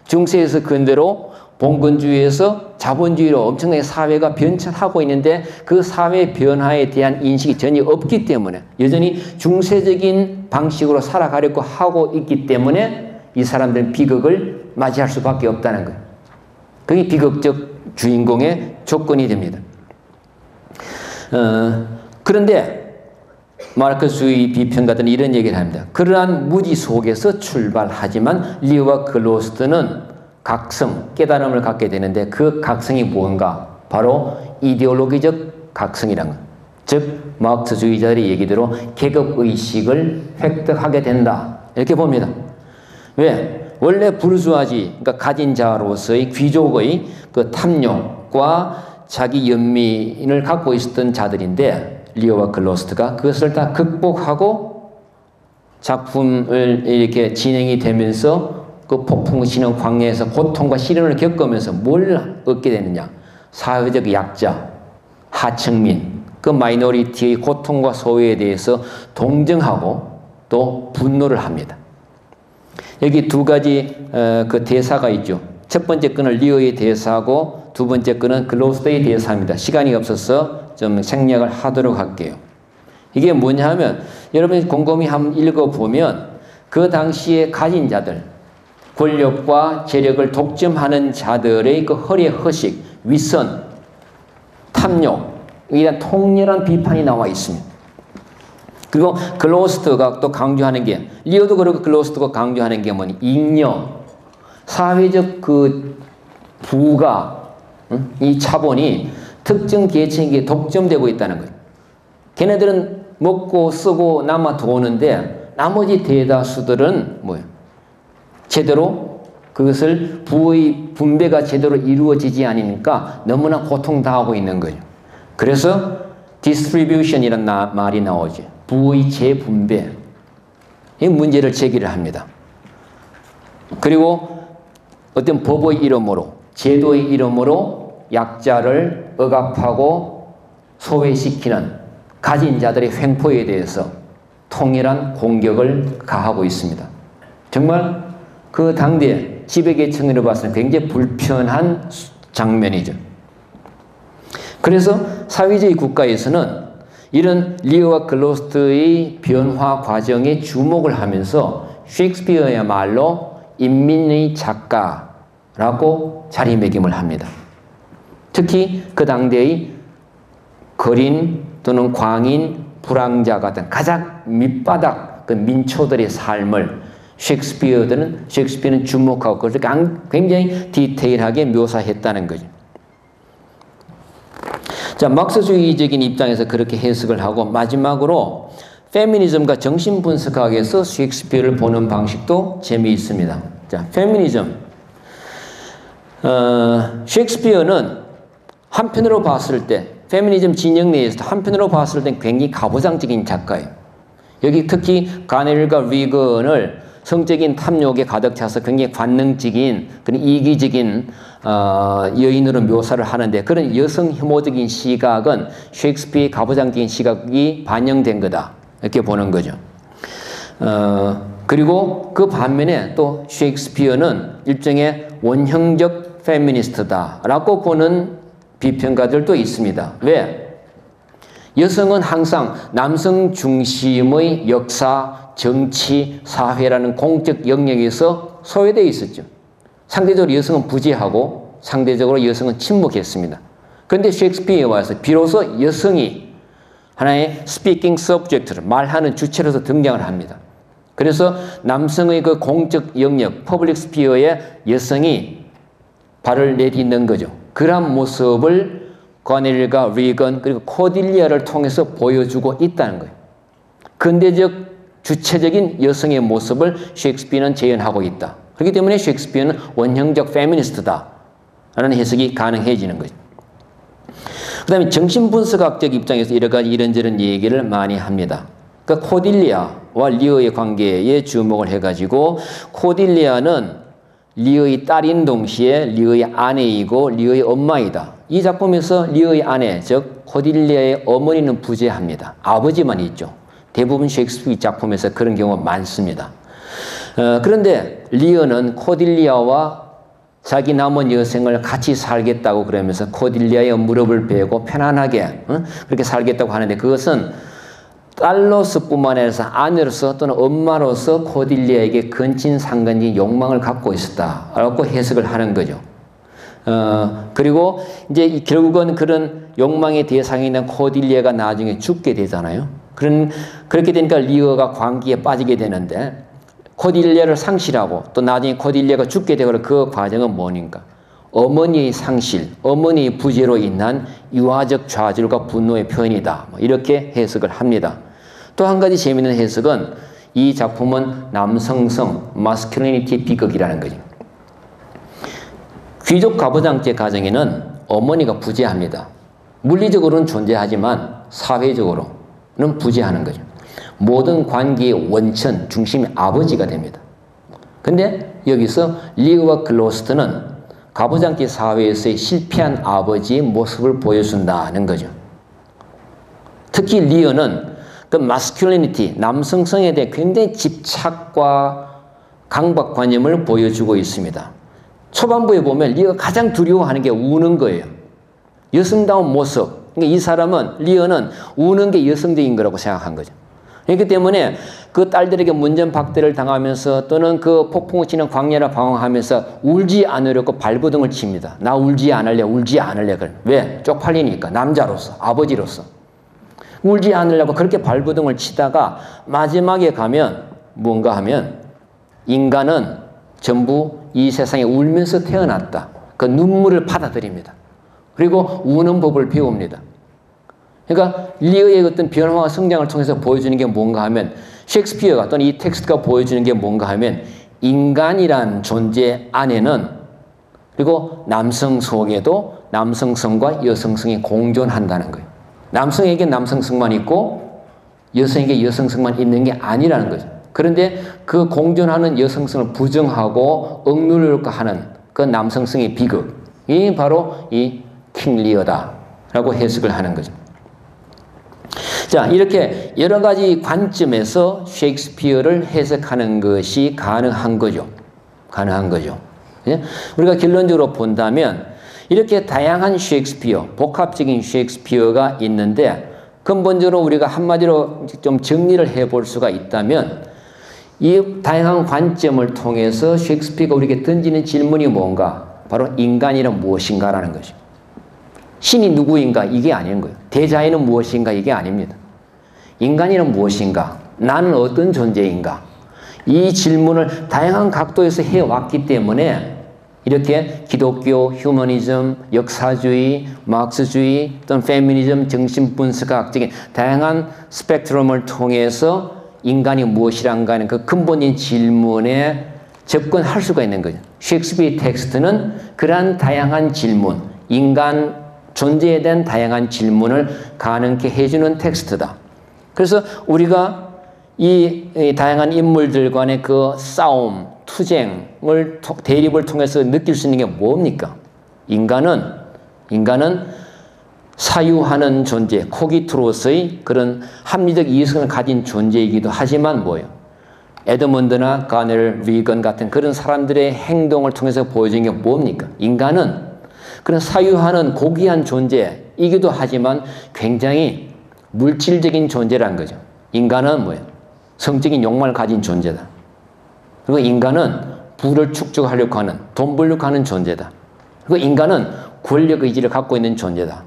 중세에서 근대로 봉건주의에서 자본주의로 엄청나게 사회가 변천하고 있는데 그 사회 변화에 대한 인식이 전혀 없기 때문에 여전히 중세적인 방식으로 살아가려고 하고 있기 때문에 이 사람들은 비극을 맞이할 수밖에 없다는 거예요. 그게 비극적 주인공의 조건이 됩니다. 그런데 마르크스주의 비평가들은 이런 얘기를 합니다. 그러한 무지 속에서 출발하지만 리어와 글로스트는 각성, 깨달음을 갖게 되는데 그 각성이 뭔가? 바로 이데올로기적 각성이란 것. 즉 마르크스주의자들의 얘기대로 계급의식을 획득하게 된다. 이렇게 봅니다. 왜? 원래 부르주아지, 그러니까 가진 자로서의 귀족의 그 탐욕과 자기 연민을 갖고 있었던 자들인데 리어와 글로스트가 그것을 다 극복하고 작품을 이렇게 진행이 되면서 그 폭풍 치는 광야에서 고통과 시련을 겪으면서 뭘 얻게 되느냐? 사회적 약자, 하층민, 그 마이너리티의 고통과 소외에 대해서 동정하고 또 분노를 합니다. 여기 두 가지 그 대사가 있죠. 첫 번째 건은 리어의 대사고 두 번째 건은 글로스트의 대사입니다. 시간이 없어서 좀 생략을 하도록 할게요. 이게 뭐냐 하면 여러분이 곰곰이 한번 읽어보면 그 당시에 가진 자들, 권력과 재력을 독점하는 자들의 그 허례 허식, 위선, 탐욕, 이런 통렬한 비판이 나와 있습니다. 그리고 글로스트가 또 강조하는 게, 리어도 그렇고 글로스트가 강조하는 게 뭐니? 잉여, 사회적 그 부가, 이 자본이 특정 계층에게 독점되고 있다는 거예요. 걔네들은 먹고 쓰고 남아 도는데 나머지 대다수들은 뭐예요? 제대로 그것을 부의 분배가 제대로 이루어지지 않으니까 너무나 고통당하고 있는 거예요. 그래서 distribution이라는 말이 나오죠. 부의 재분배. 이 문제를 제기를 합니다. 그리고 어떤 법의 이름으로, 제도의 이름으로 약자를 억압하고 소외시키는 가진 자들의 횡포에 대해서 통일한 공격을 가하고 있습니다. 정말 그 당대 지배계층으로 봤을 때 굉장히 불편한 장면이죠. 그래서 사회주의 국가에서는 이런 리어와 글로스트의 변화 과정에 주목을 하면서 셰익스피어야말로 인민의 작가라고 자리매김을 합니다. 특히 그 당대의 거린 또는 광인, 불황자 같은 가장 밑바닥 그 민초들의 삶을 셰익스피어는 주목하고 그것을 굉장히 디테일하게 묘사했다는 거죠. 자, 막스주의적인 입장에서 그렇게 해석을 하고 마지막으로 페미니즘과 정신분석학에서 셰익스피어를 보는 방식도 재미있습니다. 자, 페미니즘. 셰익스피어는 한편으로 봤을 때 페미니즘 진영 내에서도 한편으로 봤을 때 굉장히 가부장적인 작가예요. 여기 특히 가넬과 리건을 성적인 탐욕에 가득 차서 굉장히 관능적인 그런 이기적인 여인으로 묘사를 하는데 그런 여성 혐오적인 시각은 셰익스피어의 가부장적인 시각이 반영된 거다 이렇게 보는 거죠. 그리고 그 반면에 또 셰익스피어는 일종의 원형적 페미니스트다라고 보는 비평가들도 있습니다. 왜? 여성은 항상 남성 중심의 역사, 정치, 사회라는 공적 영역에서 소외되어 있었죠. 상대적으로 여성은 부재하고 상대적으로 여성은 침묵했습니다. 그런데 셰익스피어에 와서 비로소 여성이 하나의 스피킹 서브젝트를 말하는 주체로서 등장을 합니다. 그래서 남성의 그 공적 영역, 퍼블릭 스피어에 여성이 발을 내딛는 거죠. 그런 모습을 거넬과 리건 그리고 코딜리아를 통해서 보여주고 있다는 거예요. 근대적 주체적인 여성의 모습을 셰익스피어는 재현하고 있다. 그렇기 때문에 셰익스피어는 원형적 페미니스트다 라는 해석이 가능해지는 거죠. 그 다음에 정신분석학적 입장에서 여러 가지 이런저런 얘기를 많이 합니다. 그러니까 코딜리아와 리어의 관계에 주목을 해가지고 코딜리아는 리어의 딸인 동시에 리어의 아내이고 리어의 엄마이다. 이 작품에서 리어의 아내, 즉 코딜리아의 어머니는 부재합니다. 아버지만 있죠. 대부분 셰익스피어 작품에서 그런 경우가 많습니다. 그런데 리어는 코딜리아와 자기 남은 여생을 같이 살겠다고 그러면서 코딜리아의 무릎을 베고 편안하게 그렇게 살겠다고 하는데 그것은 딸로서뿐만 아니라 아내로서 또는 엄마로서 코딜리아에게 근친상간적인 욕망을 갖고 있었다라고 해석을 하는 거죠. 그리고 이제 결국은 그런 욕망의 대상이 있는 코딜리아가 나중에 죽게 되잖아요. 그렇게 되니까 리어가 광기에 빠지게 되는데 코딜리아를 상실하고 또 나중에 코딜리아가 죽게 되고 그 과정은 뭐니까? 어머니의 상실, 어머니의 부재로 인한 유아적 좌절과 분노의 표현이다. 이렇게 해석을 합니다. 또 한 가지 재미있는 해석은 이 작품은 남성성, 마스큘리니티 비극이라는 거죠. 귀족 가부장제 가정에는 어머니가 부재합니다. 물리적으로는 존재하지만 사회적으로는 부재하는 거죠. 모든 관계의 원천, 중심이 아버지가 됩니다. 근데 여기서 리어와 글로스트는 가부장제 사회에서의 실패한 아버지의 모습을 보여준다는 거죠. 특히 리어는 그 마스큘리니티, 남성성에 대해 굉장히 집착과 강박관념을 보여주고 있습니다. 초반부에 보면 리어가 가장 두려워하는 게 우는 거예요. 여성다운 모습. 그러니까 이 사람은, 리어는 우는 게 여성적인 거라고 생각한 거죠. 그렇기 때문에 그 딸들에게 문전박대를 당하면서 또는 그 폭풍을 치는 광야를 방황하면서 울지 않으려고 발버둥을 칩니다. 나 울지 않을래, 울지 않을래. 왜? 쪽팔리니까. 남자로서, 아버지로서. 울지 않으려고 그렇게 발버둥을 치다가 마지막에 가면 뭔가 하면 인간은 전부 이 세상에 울면서 태어났다. 그 눈물을 받아들입니다. 그리고 우는 법을 배웁니다. 그러니까 리어의 어떤 변화와 성장을 통해서 보여주는 게 뭔가 하면 셰익스피어가 또는 이 텍스트가 보여주는 게 뭔가 하면 인간이란 존재 안에는 그리고 남성 속에도 남성성과 여성성이 공존한다는 거예요. 남성에게 남성성만 있고 여성에게 여성성만 있는 게 아니라는 거죠. 그런데 그 공존하는 여성성을 부정하고 억누르려고 하는 그 남성성의 비극이 바로 이 킹 리어다라고 해석을 하는 거죠. 자, 이렇게 여러 가지 관점에서 셰익스피어를 해석하는 것이 가능한 거죠. 가능한 거죠. 예? 우리가 결론적으로 본다면 이렇게 다양한 셰익스피어, 복합적인 셰익스피어가 있는데 근본적으로 우리가 한마디로 좀 정리를 해볼 수가 있다면 이 다양한 관점을 통해서 셰익스피어가 우리에게 던지는 질문이 뭔가? 바로 인간이란 무엇인가라는 거죠. 신이 누구인가? 이게 아닌 거예요. 대자연은 무엇인가? 이게 아닙니다. 인간이란 무엇인가? 나는 어떤 존재인가? 이 질문을 다양한 각도에서 해왔기 때문에 이렇게 기독교, 휴머니즘, 역사주의, 마크스주의 또는 페미니즘, 정신분석학적인 다양한 스펙트럼을 통해서 인간이 무엇이란가 하는 그 근본적인 질문에 접근할 수가 있는 거죠. 셰익스피어 텍스트는 그러한 다양한 질문, 인간 존재에 대한 다양한 질문을 가능케 해주는 텍스트다. 그래서 우리가 이 다양한 인물들 간의 그 싸움, 투쟁을, 대립을 통해서 느낄 수 있는 게 뭡니까? 인간은 사유하는 존재, 코기트로스의 그런 합리적 이성을 가진 존재이기도 하지만 뭐예요? 에드먼드나 가넬, 위건 같은 그런 사람들의 행동을 통해서 보여주는 게 뭡니까? 인간은 그런 사유하는 고귀한 존재이기도 하지만 굉장히 물질적인 존재라는 거죠. 인간은 뭐예요? 성적인 욕망을 가진 존재다. 그리고 인간은 부를 축적하려고 하는, 돈 벌려고 하는 존재다. 그리고 인간은 권력 의지를 갖고 있는 존재다.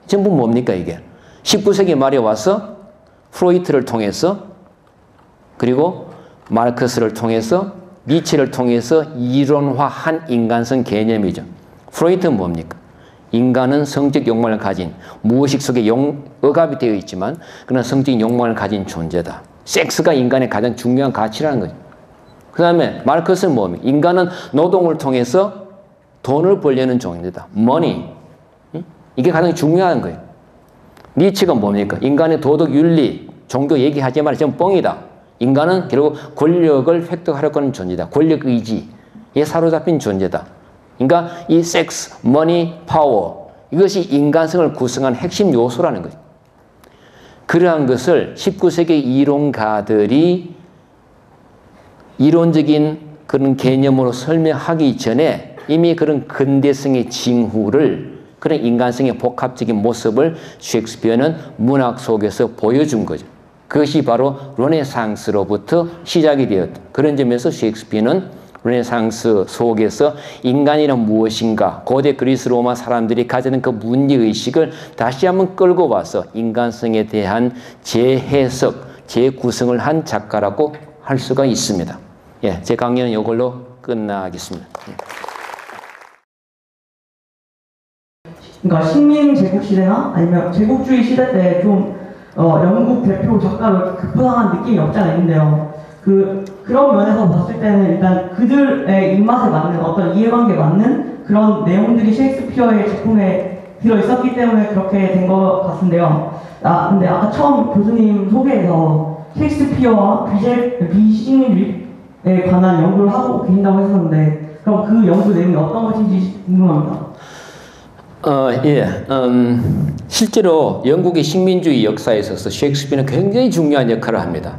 전부 뭡니까 이게? 19세기 말에 와서 프로이트를 통해서 그리고 마르크스를 통해서 니체를 통해서 이론화한 인간성 개념이죠. 프로이트는 뭡니까? 인간은 성적 욕망을 가진 무의식 속에 억압이 되어 있지만 그러나 성적인 욕망을 가진 존재다. 섹스가 인간의 가장 중요한 가치라는 거죠. 그 다음에 마르크스는 뭡니까? 인간은 노동을 통해서 돈을 벌려는 종입니다. money. 이게 가장 중요한 거예요. 니츠가 뭡니까? 인간의 도덕, 윤리, 종교 얘기하지만 전부 뻥이다. 인간은 결국 권력을 획득하려고 하는 존재다. 권력 의지에 사로잡힌 존재다. 그러니까 이 섹스, 머니, 파워 이것이 인간성을 구성한 핵심 요소라는 거죠. 그러한 것을 19세기 이론가들이 이론적인 그런 개념으로 설명하기 전에 이미 그런 근대성의 징후를 그런 인간성의 복합적인 모습을 셰익스피어는 문학 속에서 보여준 거죠. 그것이 바로 르네상스로부터 시작이 되었다. 그런 점에서 셰익스피어는 르네상스 속에서 인간이란 무엇인가, 고대 그리스 로마 사람들이 가지는 그 문제의식을 다시 한번 끌고 와서 인간성에 대한 재해석, 재구성을 한 작가라고 할 수가 있습니다. 예, 제 강연은 이걸로 끝나겠습니다. 그러니까 식민 제국 시대나 아니면 제국주의 시대 때 좀 영국 대표 작가로 급부상한 느낌이 없지 않아 있는데요. 그런 면에서 봤을 때는 일단 그들의 입맛에 맞는 어떤 이해관계에 맞는 그런 내용들이 셰익스피어의 작품에 들어있었기 때문에 그렇게 된 것 같은데요. 근데 아까 처음 교수님 소개에서 셰익스피어와 비식민주의에 관한 연구를 하고 계신다고 했었는데 그럼 그 연구 내용이 어떤 것인지 궁금합니다. 실제로 영국의 식민주의 역사에 있어서 셰익스피어는 굉장히 중요한 역할을 합니다.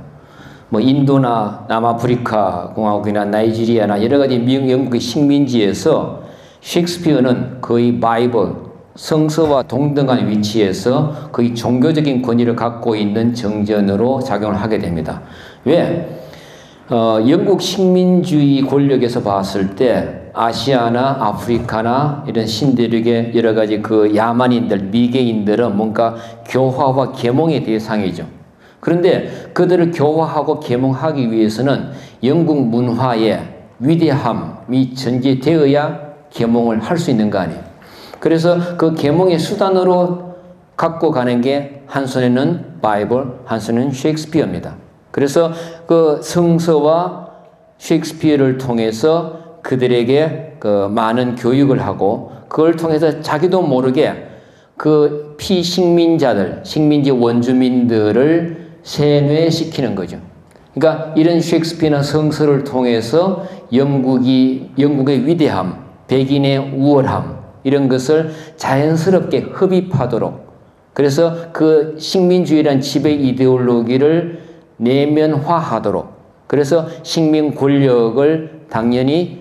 뭐 인도나 남아프리카 공화국이나 나이지리아나 여러 가지 영국의 식민지에서 셰익스피어는 거의 바이블, 성서와 동등한 위치에서 거의 종교적인 권위를 갖고 있는 정전으로 작용을 하게 됩니다. 왜? 영국 식민주의 권력에서 봤을 때 아시아나 아프리카나 이런 신대륙의 여러 가지 그 야만인들, 미개인들은 뭔가 교화와 계몽의 대상이죠. 그런데 그들을 교화하고 계몽하기 위해서는 영국 문화의 위대함이 전제되어야 계몽을 할 수 있는 거 아니에요. 그래서 그 계몽의 수단으로 갖고 가는 게 한 손에는 바이블, 한 손에는 셰익스피어입니다. 그래서 그 성서와 셰익스피어를 통해서 그들에게 그 많은 교육을 하고 그걸 통해서 자기도 모르게 그 피식민자들, 식민지 원주민들을 세뇌시키는 거죠. 그러니까 이런 셰익스피어나 성서를 통해서 영국의 위대함, 백인의 우월함 이런 것을 자연스럽게 흡입하도록 그래서 그 식민주의란 지배 이데올로기를 내면화하도록 그래서 식민 권력을 당연히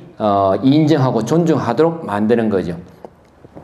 인정하고 존중하도록 만드는 거죠.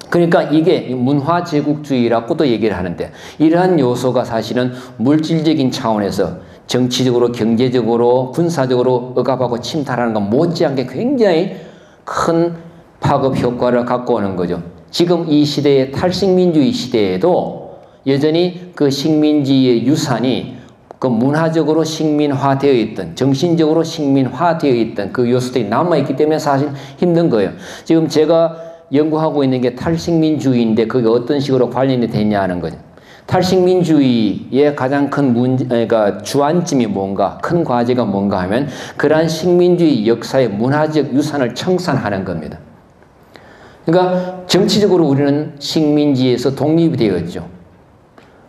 그러니까 이게 문화 제국주의라고도 얘기를 하는데 이러한 요소가 사실은 물질적인 차원에서 정치적으로 경제적으로 군사적으로 억압하고 침탈하는 것 못지않게 굉장히 큰 파급 효과를 갖고 오는 거죠. 지금 이 시대의 탈식민주의 시대에도 여전히 그 식민지의 유산이 그 문화적으로 식민화되어 있던 정신적으로 식민화되어 있던 그 요소들이 남아있기 때문에 사실 힘든 거예요. 지금 제가 연구하고 있는 게 탈식민주의인데 그게 어떤 식으로 관련이 되냐 하는 거죠. 탈식민주의의 가장 큰 문제, 그러니까 주안점이 뭔가, 큰 과제가 뭔가 하면 그러한 식민주의 역사의 문화적 유산을 청산하는 겁니다. 그러니까 정치적으로 우리는 식민지에서 독립이 되었죠.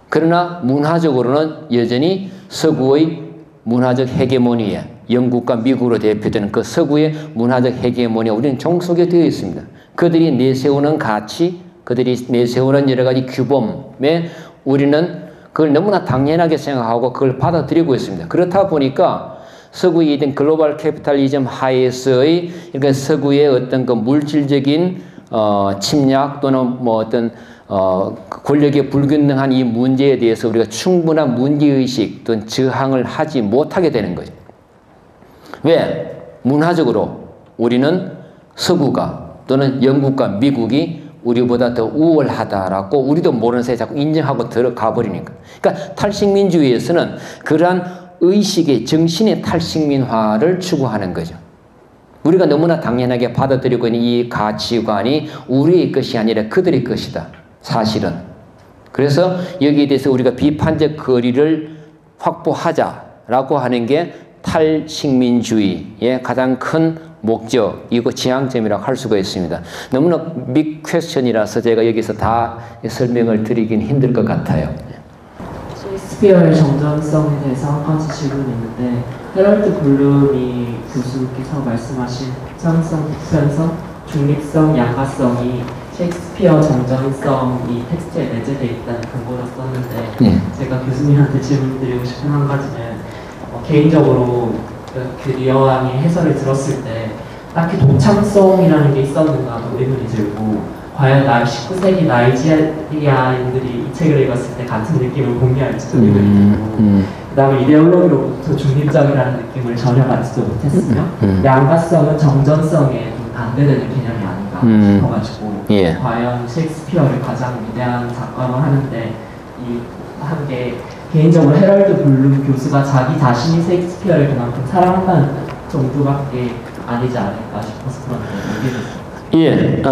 그러나 문화적으로는 여전히 서구의 문화적 헤게모니에 영국과 미국으로 대표되는 그 서구의 문화적 헤게모니에 우리는 종속에 되어 있습니다. 그들이 내세우는 가치, 그들이 내세우는 여러 가지 규범에 우리는 그걸 너무나 당연하게 생각하고 그걸 받아들이고 있습니다. 그렇다 보니까 서구의 이런 글로벌 캐피탈리즘 하에서의 그러니까 서구의 어떤 그 물질적인 침략 또는 뭐 어떤 권력의 불균등한 이 문제에 대해서 우리가 충분한 문제의식 또는 저항을 하지 못하게 되는 거죠. 왜? 문화적으로 우리는 서구가 또는 영국과 미국이 우리보다 더 우월하다라고 우리도 모르는 사이에 자꾸 인정하고 들어가 버리니까. 그러니까 탈식민주의에서는 그러한 의식의 정신의 탈식민화를 추구하는 거죠. 우리가 너무나 당연하게 받아들이고 있는 이 가치관이 우리의 것이 아니라 그들의 것이다. 사실은. 그래서 여기에 대해서 우리가 비판적 거리를 확보하자라고 하는 게 탈식민주의의 가장 큰 목적이고 지향점이라고 할 수가 있습니다. 너무나 빅 퀘스천이라서 제가 여기서 다 설명을 드리긴 힘들 것 같아요. 셰익스피어의 정전성에 대해서 한 가지 질문이 있는데, 헤럴드 블룸이 교수께서 말씀하신 정전성, 보편성, 중립성, 양가성이 셰익스피어 정전성이 텍스트에 내재되어 있다는 근거로 썼는데, 제가 교수님한테 질문드리고 싶은 한 가지는 개인적으로 그 리어왕의 해설을 들었을 때 딱히 동창성이라는 게 있었는가도 의문이 들고, 과연 19세기 나이지리아인들이 이 책을 읽었을 때 같은 느낌을 공유할지도 의문이 들고, 그 다음에 이데올로기로부터 중립적이라는 느낌을 전혀 받지도 못했으며 양가성은 정전성에 좀 반대되는 개념이 아닌가 싶어가지고 과연 셰익스피어를 가장 위대한 작가로 하는데 한 게 개인적으로 헤럴드 블룸 교수가 자기 자신이 셰익스피어를 그만큼 사랑한다는 정도밖에 아니지 않을까 싶어서 그런데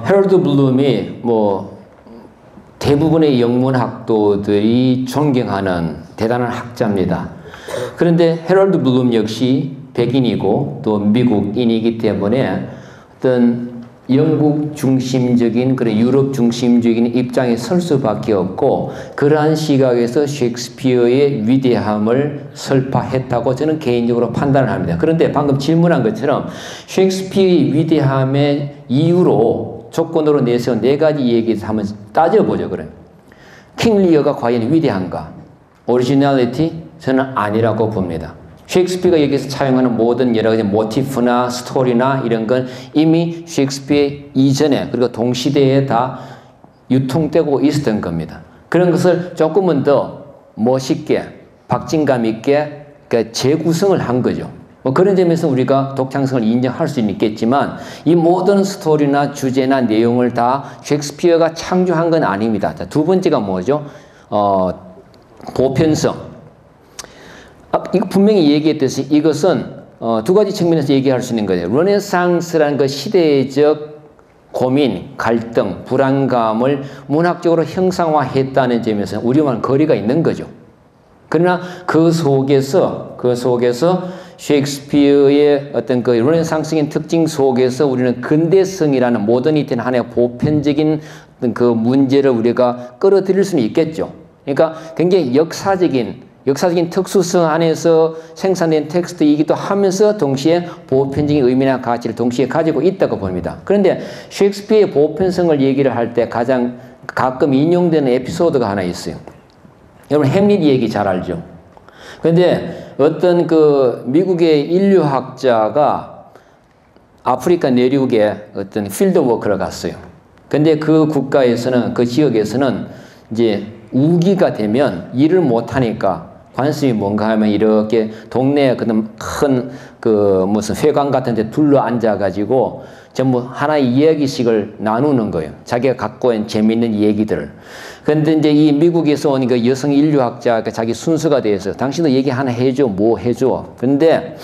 헤럴드 블룸이 뭐 대부분의 영문 학도들이 존경하는 대단한 학자입니다. 그런데 헤럴드 블룸 역시 백인이고 또 미국인이기 때문에 어떤 영국 중심적인 그런 유럽 중심적인 입장에 설 수밖에 없고, 그러한 시각에서 셰익스피어의 위대함을 설파했다고 저는 개인적으로 판단을 합니다. 그런데 방금 질문한 것처럼 셰익스피어의 위대함의 이유로 조건으로 내세운 네 가지 얘기에서 한번 따져보죠. 그럼 킹 리어가 과연 위대한가? 오리지널리티? 저는 아니라고 봅니다. 셰익스피어가 여기서 차용하는 모든 여러 가지 모티프나 스토리나 이런 건 이미 셰익스피어 이전에 그리고 동시대에 다 유통되고 있었던 겁니다. 그런 것을 조금은 더 멋있게 박진감 있게 재구성을 한 거죠. 뭐 그런 점에서 우리가 독창성을 인정할 수 있겠지만 이 모든 스토리나 주제나 내용을 다 셰익스피어가 창조한 건 아닙니다. 자, 두 번째가 뭐죠? 보편성. 이거 분명히 얘기했듯이 이것은 두 가지 측면에서 얘기할 수 있는 거예요. 르네상스라는 그 시대적 고민, 갈등, 불안감을 문학적으로 형상화했다는 점에서 우리와는 거리가 있는 거죠. 그러나 그 속에서 셰익스피어의 어떤 그 르네상스적인 특징 속에서 우리는 근대성이라는 모더니티는 하나의 보편적인 그 문제를 우리가 끌어들일 수는 있겠죠. 그러니까 굉장히 역사적인 특수성 안에서 생산된 텍스트이기도 하면서 동시에 보편적인 의미나 가치를 동시에 가지고 있다고 봅니다. 그런데 셰익스피어의 보편성을 얘기를 할 때 가끔 인용되는 에피소드가 하나 있어요. 여러분 햄릿 얘기 잘 알죠? 그런데 어떤 그 미국의 인류학자가 아프리카 내륙에 어떤 필드워크를 갔어요. 근데 그 국가에서는, 그 지역에서는 이제 우기가 되면 일을 못하니까 관습이 뭔가 하면 이렇게 동네에 큰 무슨 회관 같은 데 둘러 앉아가지고 전부 하나의 이야기씩을 나누는 거예요. 자기가 갖고 있는 재미있는 얘기들을. 근데 이제 이 미국에서 온 그 여성 인류학자가 자기 순서가 돼서 당신도 얘기 하나 해줘, 뭐 해줘. 근데,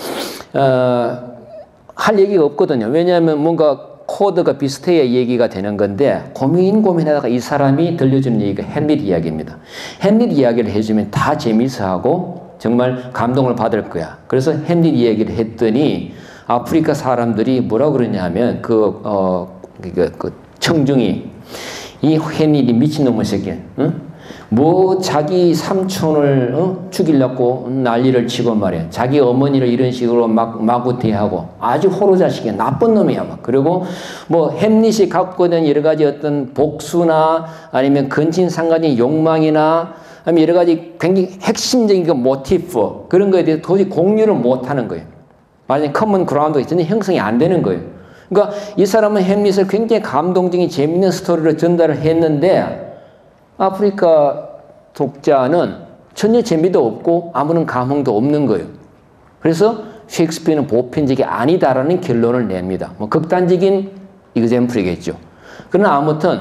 할 얘기가 없거든요. 왜냐하면 뭔가 코드가 비슷해야 얘기가 되는 건데 고민하다가 이 사람이 들려주는 얘기가 햄릿 이야기입니다. 햄릿 이야기를 해주면 다 재미있어하고 정말 감동을 받을 거야. 그래서 햄릿 이야기를 했더니 아프리카 사람들이 뭐라 그러냐 하면 그 청중이 이 햄릿이 미친놈의 새끼, 응? 뭐 자기 삼촌을 죽이려고 난리를 치고 말이야. 자기 어머니를 이런 식으로 마구 대하고 아주 호로자식이야. 나쁜 놈이야. 막. 그리고 뭐 햄릿이 갖고 있는 여러 가지 어떤 복수나 아니면 근친상간의 욕망이나 아니면 여러 가지 굉장히 핵심적인 그 모티프 그런 거에 대해서 도저히 공유를 못 하는 거예요. 만약에 커먼 그라운드가 전혀 형성이 안 되는 거예요. 그러니까 이 사람은 햄릿을 굉장히 감동적인 재밌는 스토리를 전달을 했는데 아프리카 독자는 전혀 재미도 없고 아무런 감흥도 없는 거예요. 그래서 셰익스피어는 보편적이 아니다라는 결론을 냅니다. 뭐 극단적인 이그젬플이겠죠. 그러나 아무튼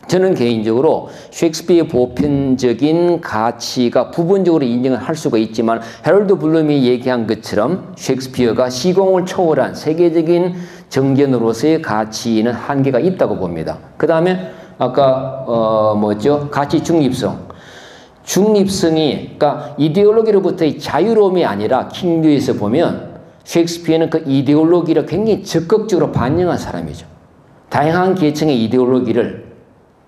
저는 개인적으로 셰익스피어의 보편적인 가치가 부분적으로 인정을 할 수가 있지만 헤럴드 블룸이 얘기한 것처럼 셰익스피어가 시공을 초월한 세계적인 정견으로서의 가치는 한계가 있다고 봅니다. 그 다음에 아까 가치 중립성. 중립성이, 그러니까 이데올로기로부터의 자유로움이 아니라 킹류에서 보면 셰익스피어는 그 이데올로기를 굉장히 적극적으로 반영한 사람이죠. 다양한 계층의 이데올로기를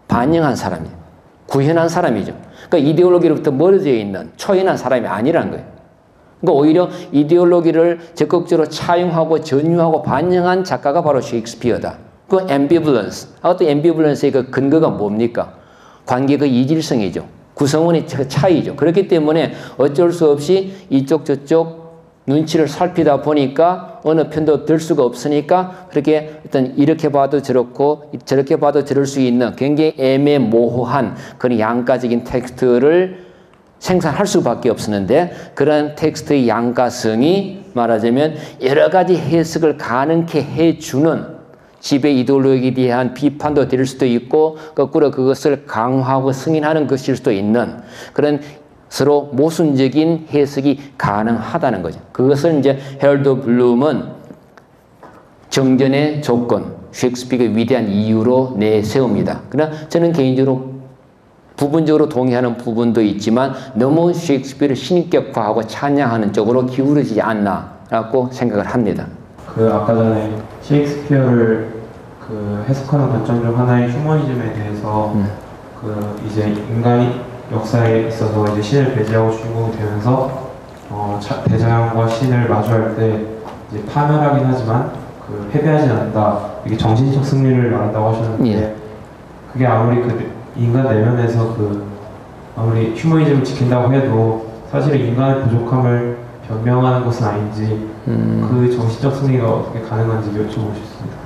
반영한 사람이에요. 구현한 사람이죠. 그러니까 이데올로기로부터 멀어져 있는 초연한 사람이 아니라는 거예요. 그러니까 오히려 이데올로기를 적극적으로 차용하고 전유하고 반영한 작가가 바로 셰익스피어다. 그 앰비블런스. 어떤 앰비블런스의 그 근거가 뭡니까? 관계의 이질성이죠. 구성원의 차이죠. 그렇기 때문에 어쩔 수 없이 이쪽 저쪽 눈치를 살피다 보니까 어느 편도 들 수가 없으니까 그렇게 일단 이렇게 봐도 저렇고 저렇게 봐도 저럴 수 있는 굉장히 애매모호한 그런 양가적인 텍스트를 생산할 수밖에 없었는데 그런 텍스트의 양가성이 말하자면 여러 가지 해석을 가능케 해주는 지배 이데올로기에 대한 비판도 될 수도 있고 거꾸로 그것을 강화하고 승인하는 것일 수도 있는 그런 서로 모순적인 해석이 가능하다는 거죠. 그것을 이제 헤럴드 블룸은 정전의 조건, 셰익스피어의 위대한 이유로 내세웁니다. 그러나 저는 개인적으로 부분적으로 동의하는 부분도 있지만 너무 셰익스피어를 신격화하고 찬양하는 쪽으로 기울어지지 않나라고 생각을 합니다. 그 아까 전에 셰익스피어를 그 해석하는 관점 중 하나의 휴머니즘에 대해서 그 이제 인간이 역사에 있어서 이제 신을 배제하고 주인공이 되면서 대자연과 신을 마주할 때 이제 파멸하긴 하지만 그 패배하지 않는다. 이게 정신적 승리를 말한다고 하셨는데 예. 그게 아무리 그 인간 내면에서 그 아무리 휴머니즘을 지킨다고 해도 사실은 인간의 부족함을 변명하는 것은 아닌지 그 정신적 승리가 어떻게 가능한지 여쭤보고 싶습니다.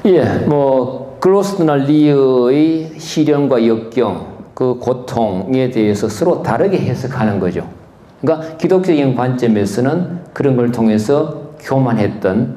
예, 뭐 글로스나 리어의 시련과 역경 그 고통에 대해서 서로 다르게 해석하는 거죠. 그러니까 기독적인 관점에서는 그런 걸 통해서 교만했던,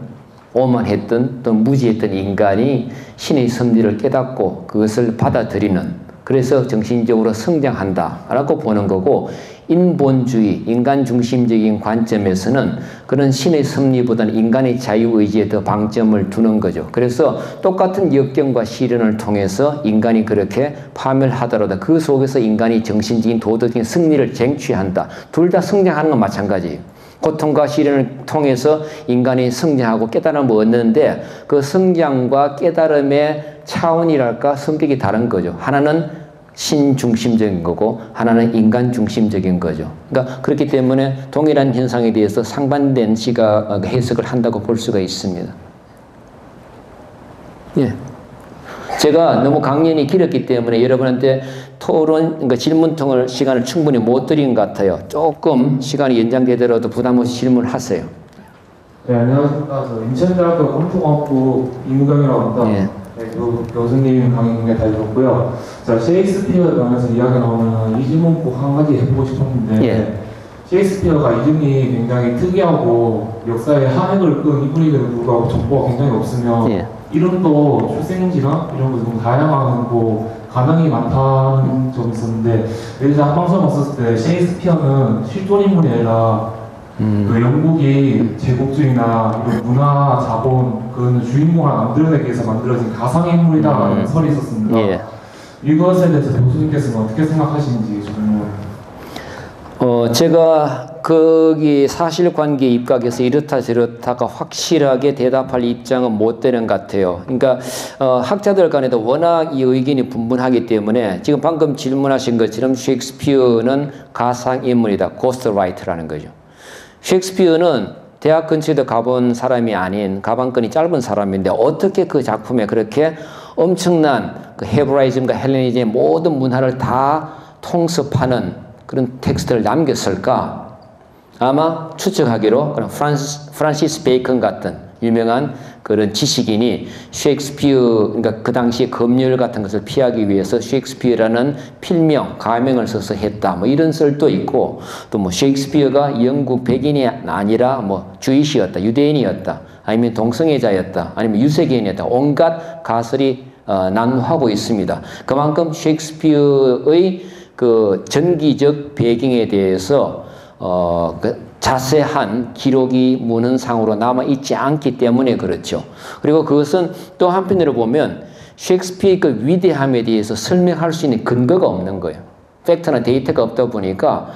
오만했던, 또 무지했던 인간이 신의 섭리를 깨닫고 그것을 받아들이는, 그래서 정신적으로 성장한다라고 보는 거고, 인본주의, 인간 중심적인 관점에서는 그런 신의 섭리보다는 인간의 자유의지에 더 방점을 두는 거죠. 그래서 똑같은 역경과 시련을 통해서 인간이 그렇게 파멸하더라도 그 속에서 인간이 정신적인 도덕적인 승리를 쟁취한다. 둘 다 성장하는 건 마찬가지예요. 고통과 시련을 통해서 인간이 성장하고 깨달음을 얻는데 그 성장과 깨달음의 차원이랄까 성격이 다른 거죠. 하나는 신중심적인 거고 하나는 인간 중심적인 거죠. 그러니까 그렇기 때문에 동일한 현상에 대해서 상반된 시각 해석을 한다고 볼 수가 있습니다. 예. 제가 너무 강연이 길었기 때문에 여러분한테 토론, 그러니까 질문통을 시간을 충분히 못 드린 것 같아요. 조금 시간이 연장되더라도 부담 없이 질문하세요. 네, 안녕하십니까. 저 인천대학교 컴퓨터공학부 이무경이라고 합니다. 예. 네, 그 교수님 강의 굉장히 잘 들었고요. 자, 셰익스피어에 관해서 이야기 나오면 이 질문 꼭 한 가지 해보고 싶었는데 예. 셰익스피어가 이름이 굉장히 특이하고 역사에 한획을 끈 인물임에도 불구하고 정보가 굉장히 없으면 예. 이름도 출생지나 이런 거 좀 다양한 가능이 많다는 점이 있었는데 예를 한 방송 봤었을 때 셰익스피어는 실존 인물이 아니라 그 영국이 제국주의나 이런 문화 자본 그 주인공을 만들어내기 위해서 만들어진 가상의 인물이다라는 설이 있었습니다. 예. 이것에 대해서 교수님께서는 어떻게 생각하시는지 좀 제가 거기 사실관계에 입각해서 이렇다 저렇다가 확실하게 대답할 입장은 못 되는 것 같아요. 그러니까 학자들 간에도 워낙 이 의견이 분분하기 때문에 지금 방금 질문하신 것처럼 셰익스피어는 가상인물이다. 고스트라이터라는 거죠. 셰익스피어는 대학 근처에도 가본 사람이 아닌 가방끈이 짧은 사람인데 어떻게 그 작품에 그렇게 엄청난 그 헤브라이즘과 헬레니즘의 모든 문화를 다 통습하는 그런 텍스트를 남겼을까? 아마 추측하기로 그런 프란시스 베이컨 같은 유명한 그런 지식인이 셰익스피어, 그러니까 그 당시에 검열 같은 것을 피하기 위해서 셰익스피어라는 필명, 가명을 써서 했다. 뭐 이런 설도 있고, 또 뭐 셰익스피어가 영국 백인이 아니라 뭐 주이시였다, 유대인이었다, 아니면 동성애자였다, 아니면 유색인이었다. 온갖 가설이 난무하고 있습니다. 그만큼 셰익스피어의 그 전기적 배경에 대해서 그 자세한 기록이 문헌상으로 남아있지 않기 때문에 그렇죠. 그리고 그것은 또 한편으로 보면 셰익스피어의 그 위대함에 대해서 설명할 수 있는 근거가 없는 거예요. 팩트나 데이터가 없다 보니까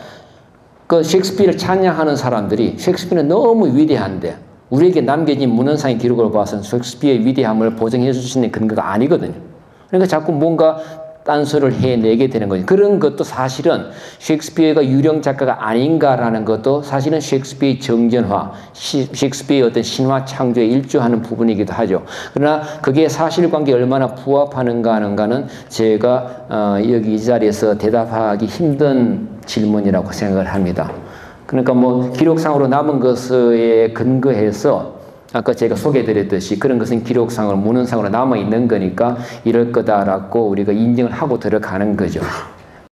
그 셰익스피어를 찬양하는 사람들이 셰익스피어는 너무 위대한데 우리에게 남겨진 문헌상의 기록을 봐서는 셰익스피어의 위대함을 보증해 줄 수 있는 근거가 아니거든요. 그러니까 자꾸 뭔가 딴소리를 해내게 되는 거죠. 그런 것도 사실은 셰익스피어가 유령 작가가 아닌가라는 것도 사실은 셰익스피어의 정전화, 셰익스피어의 어떤 신화 창조에 일조하는 부분이기도 하죠. 그러나 그게 사실관계에 얼마나 부합하는가 하는가는 제가 여기 이 자리에서 대답하기 힘든 질문이라고 생각을 합니다. 그러니까 뭐 기록상으로 남은 것에 근거해서 아까 제가 소개해드렸듯이 그런 것은 기록상으로 문헌상으로 남아있는 거니까 이럴 거다라고 우리가 인정을 하고 들어가는 거죠.